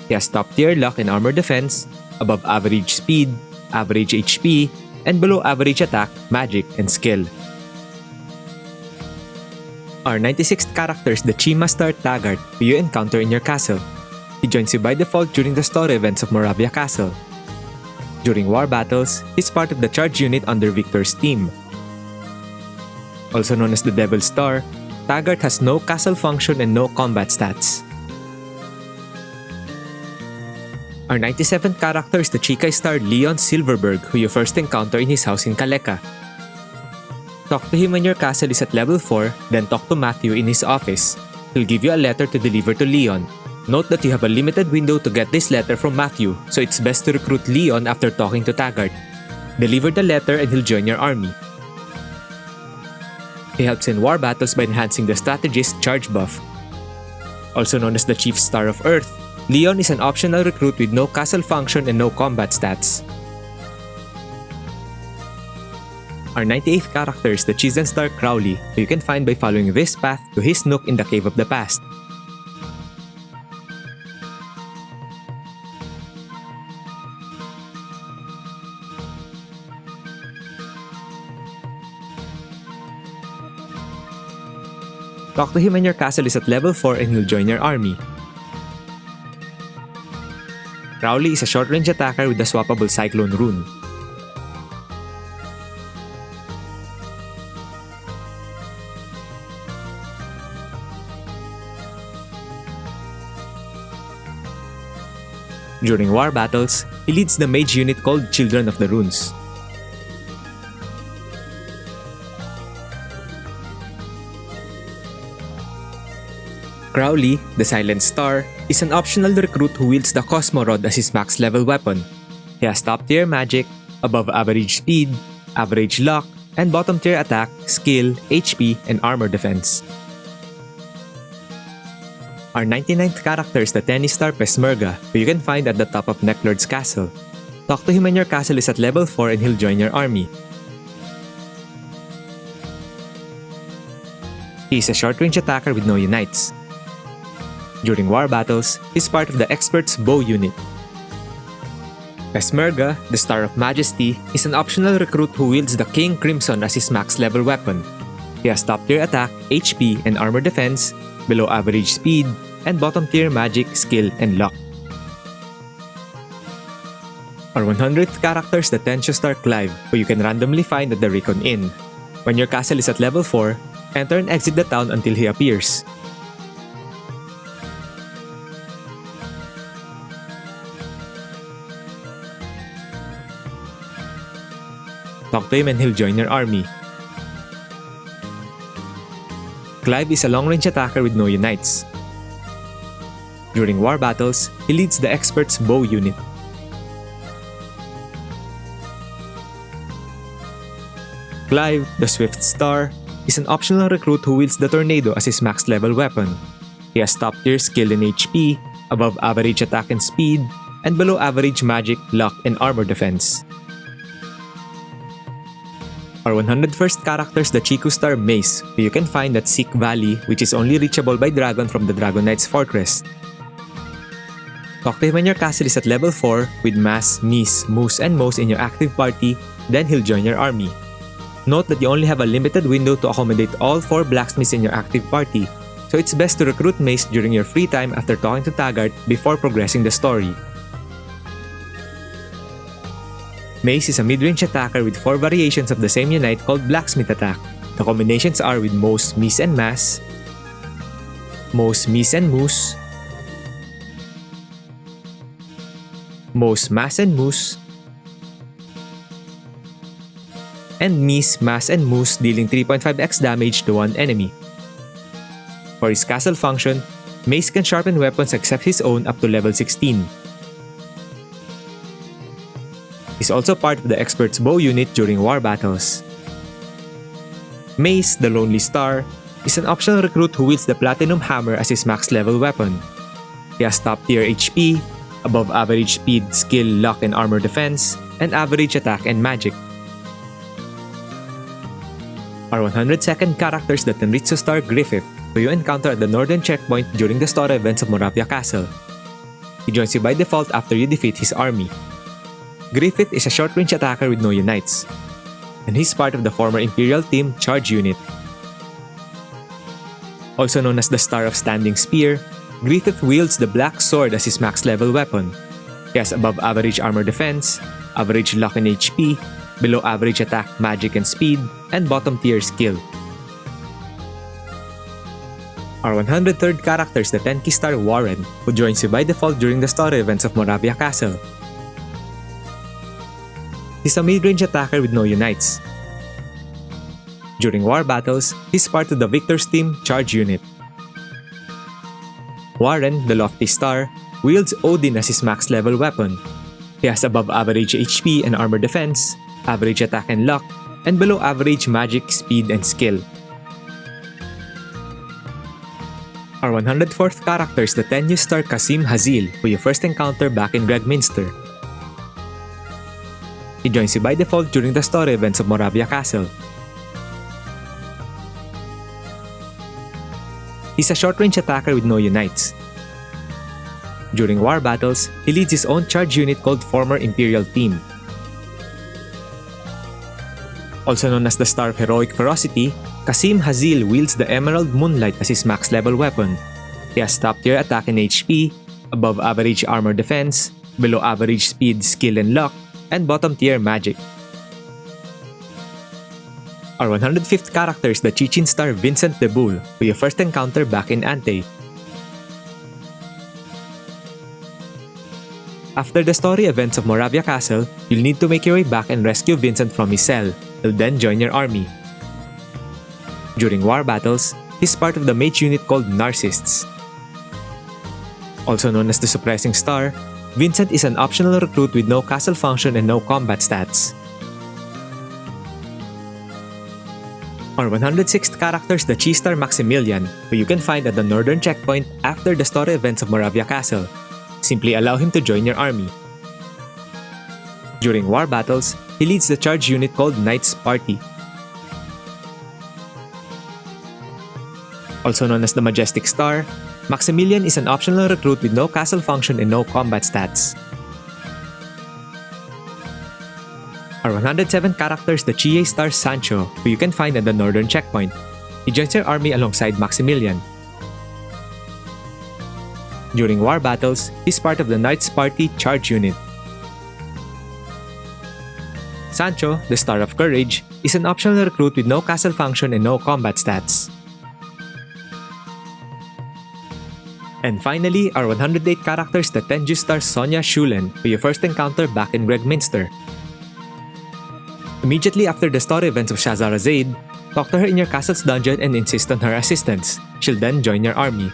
He has top-tier luck and armor defense, above average speed, average HP, and below average attack, magic, and skill. Our 96th character is the Chima Star Taggart, who you encounter in your castle. He joins you by default during the story events of Moravia Castle. During war battles, he's part of the charge unit under Viktor's team. Also known as the Devil Star, Taggart has no castle function and no combat stats. Our 97th character is the Chikai Star Leon Silverberg, who you first encounter in his house in Kaleka. Talk to him when your castle is at level 4, then talk to Mathiu in his office. He'll give you a letter to deliver to Leon. Note that you have a limited window to get this letter from Mathiu, so it's best to recruit Leon after talking to Taggart. Deliver the letter and he'll join your army. He helps in war battles by enhancing the strategist's charge buff. Also known as the Chief Star of Earth, Leon is an optional recruit with no castle function and no combat stats. Our 98th character is the Chizen Star Crowley, who you can find by following this path to his nook in the Cave of the Past. Talk to him when your castle is at level 4 and he'll join your army. Crowley is a short-range attacker with the swappable Cyclone rune. During war battles, he leads the mage unit called Children of the Runes. Crowley, the Silent Star, is an optional recruit who wields the Cosmo Rod as his max level weapon. He has top-tier magic, above average speed, average luck, and bottom-tier attack, skill, HP, and armor defense. Our 99th character is the Tennis Star Pesmerga, who you can find at the top of Necklord's castle. Talk to him when your castle is at level 4 and he'll join your army. He is a short-range attacker with no unites. During war battles, he's part of the Expert's Bow unit. Pesmerga, the Star of Majesty, is an optional recruit who wields the King Crimson as his max level weapon. He has top-tier attack, HP, and armor defense, below-average speed, and bottom-tier magic, skill, and luck. Our 100th character is the 10th star Clive, who you can randomly find at the Recon Inn. When your castle is at level 4, enter and exit the town until he appears. Talk to him and he'll join your army. Clive is a long-range attacker with no unites. During war battles, he leads the Expert's Bow unit. Clive, the Swift Star, is an optional recruit who wields the Tornado as his max level weapon. He has top-tier skill and HP, above-average attack and speed, and below-average magic, luck, and armor defense. Our 101st character is the Chiku Star Mace, who you can find at Seek Valley, which is only reachable by dragon from the Dragon Knight's fortress. Talk to him when your castle is at level 4 with Maas, Meese, Moose, and Moose in your active party, then he'll join your army. Note that you only have a limited window to accommodate all 4 blacksmiths in your active party, so it's best to recruit Mace during your free time after talking to Taggart before progressing the story. Mace is a mid-range attacker with 4 variations of the same unite called Blacksmith Attack. The combinations are with Moose, Meese, and Maas, Moose, Meese, and Moose, Moose, Maas, and Moose, and Meese, Maas, and Moose dealing 3.5x damage to one enemy. For his castle function, Mace can sharpen weapons except his own up to level 16. He's also part of the Expert's Bow unit during war battles. Mace, the Lonely Star, is an optional recruit who wields the Platinum Hammer as his max level weapon. He has top-tier HP, above-average speed, skill, luck, and armor defense, and average attack and magic. Our 102nd character is the Tenritsu Star Griffith, who you encounter at the northern checkpoint during the story events of Moravia Castle. He joins you by default after you defeat his army. Griffith is a short-range attacker with no unites, and he's part of the former Imperial Team Charge unit. Also known as the Star of Standing Spear, Griffith wields the Black Sword as his max level weapon. He has above-average armor defense, average luck and HP, below-average attack, magic, and speed, and bottom-tier skill. Our 103rd character is the Tenki Star Warren, who joins you by default during the story events of Moravia Castle. He's a mid-range attacker with no unites. During war battles, he's part of the Viktor's Team Charge unit. Warren, the Lofty Star, wields Odin as his max level weapon. He has above-average HP and armor defense, average attack and luck, and below-average magic, speed, and skill. Our 104th character is the 10th star Kasim Hazil, who you first encounter back in Gregminster. He joins you by default during the story events of Moravia Castle. He's a short-range attacker with no unites. During war battles, he leads his own charge unit called Former Imperial Team. Also known as the Star of Heroic Ferocity, Kasim Hazil wields the Emerald Moonlight as his max level weapon. He has top-tier attack and HP, above-average armor defense, below-average speed, skill, and luck, and bottom-tier magic. Our 105th character is the Chichin Star Vincent de Bull, who you first encounter back in Ante. After the story events of Moravia Castle, you'll need to make your way back and rescue Vincent from his cell. He'll then join your army. During war battles, he's part of the mage unit called Narcissists. Also known as the Suppressing Star, Vincent is an optional recruit with no castle function and no combat stats. Our 106th character is the Chi Star Maximilian, who you can find at the northern checkpoint after the story events of Moravia Castle. Simply allow him to join your army. During war battles, he leads the charge unit called Knight's Party. Also known as the Majestic Star, Maximilian is an optional recruit with no castle function and no combat stats. Our 107 character is the Chie Star Sancho, who you can find at the northern checkpoint. He joins your army alongside Maximilian. During war battles, he's part of the Knight's Party charge unit. Sancho, the Star of Courage, is an optional recruit with no castle function and no combat stats. And finally, our 108 character is the Tenju Star Sonia Shulen, who you first encounter back in Gregminster. Immediately after the story events of Shazarazaid, talk to her in your castle's dungeon and insist on her assistance. She'll then join your army.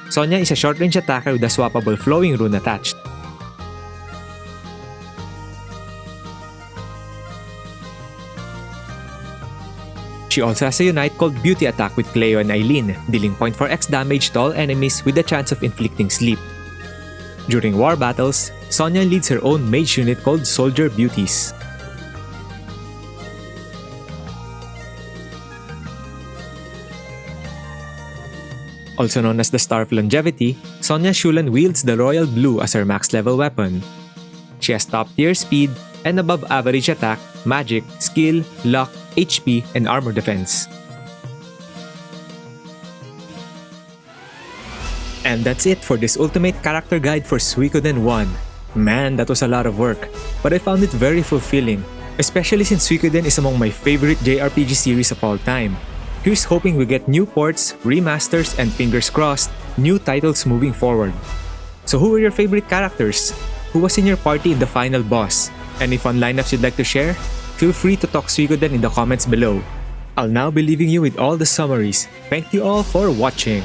Sonia is a short-range attacker with a swappable flowing rune attached. She also has a unite called Beauty Attack with Cleo and Eileen, dealing 0.4x damage to all enemies with the chance of inflicting sleep. During war battles, Sonia leads her own mage unit called Soldier Beauties. Also known as the Star of Longevity, Sonia Shulen wields the Royal Blue as her max level weapon. She has top tier speed and above average attack, magic, skill, luck, HP, and armor defense. And that's it for this ultimate character guide for Suikoden 1. Man, that was a lot of work, but I found it very fulfilling, especially since Suikoden is among my favorite JRPG series of all time. Here's hoping we get new ports, remasters, and fingers crossed, new titles moving forward. So who were your favorite characters? Who was in your party in the final boss? Any fun lineups you'd like to share? Feel free to talk Suikoden in the comments below. I'll now be leaving you with all the summaries. Thank you all for watching.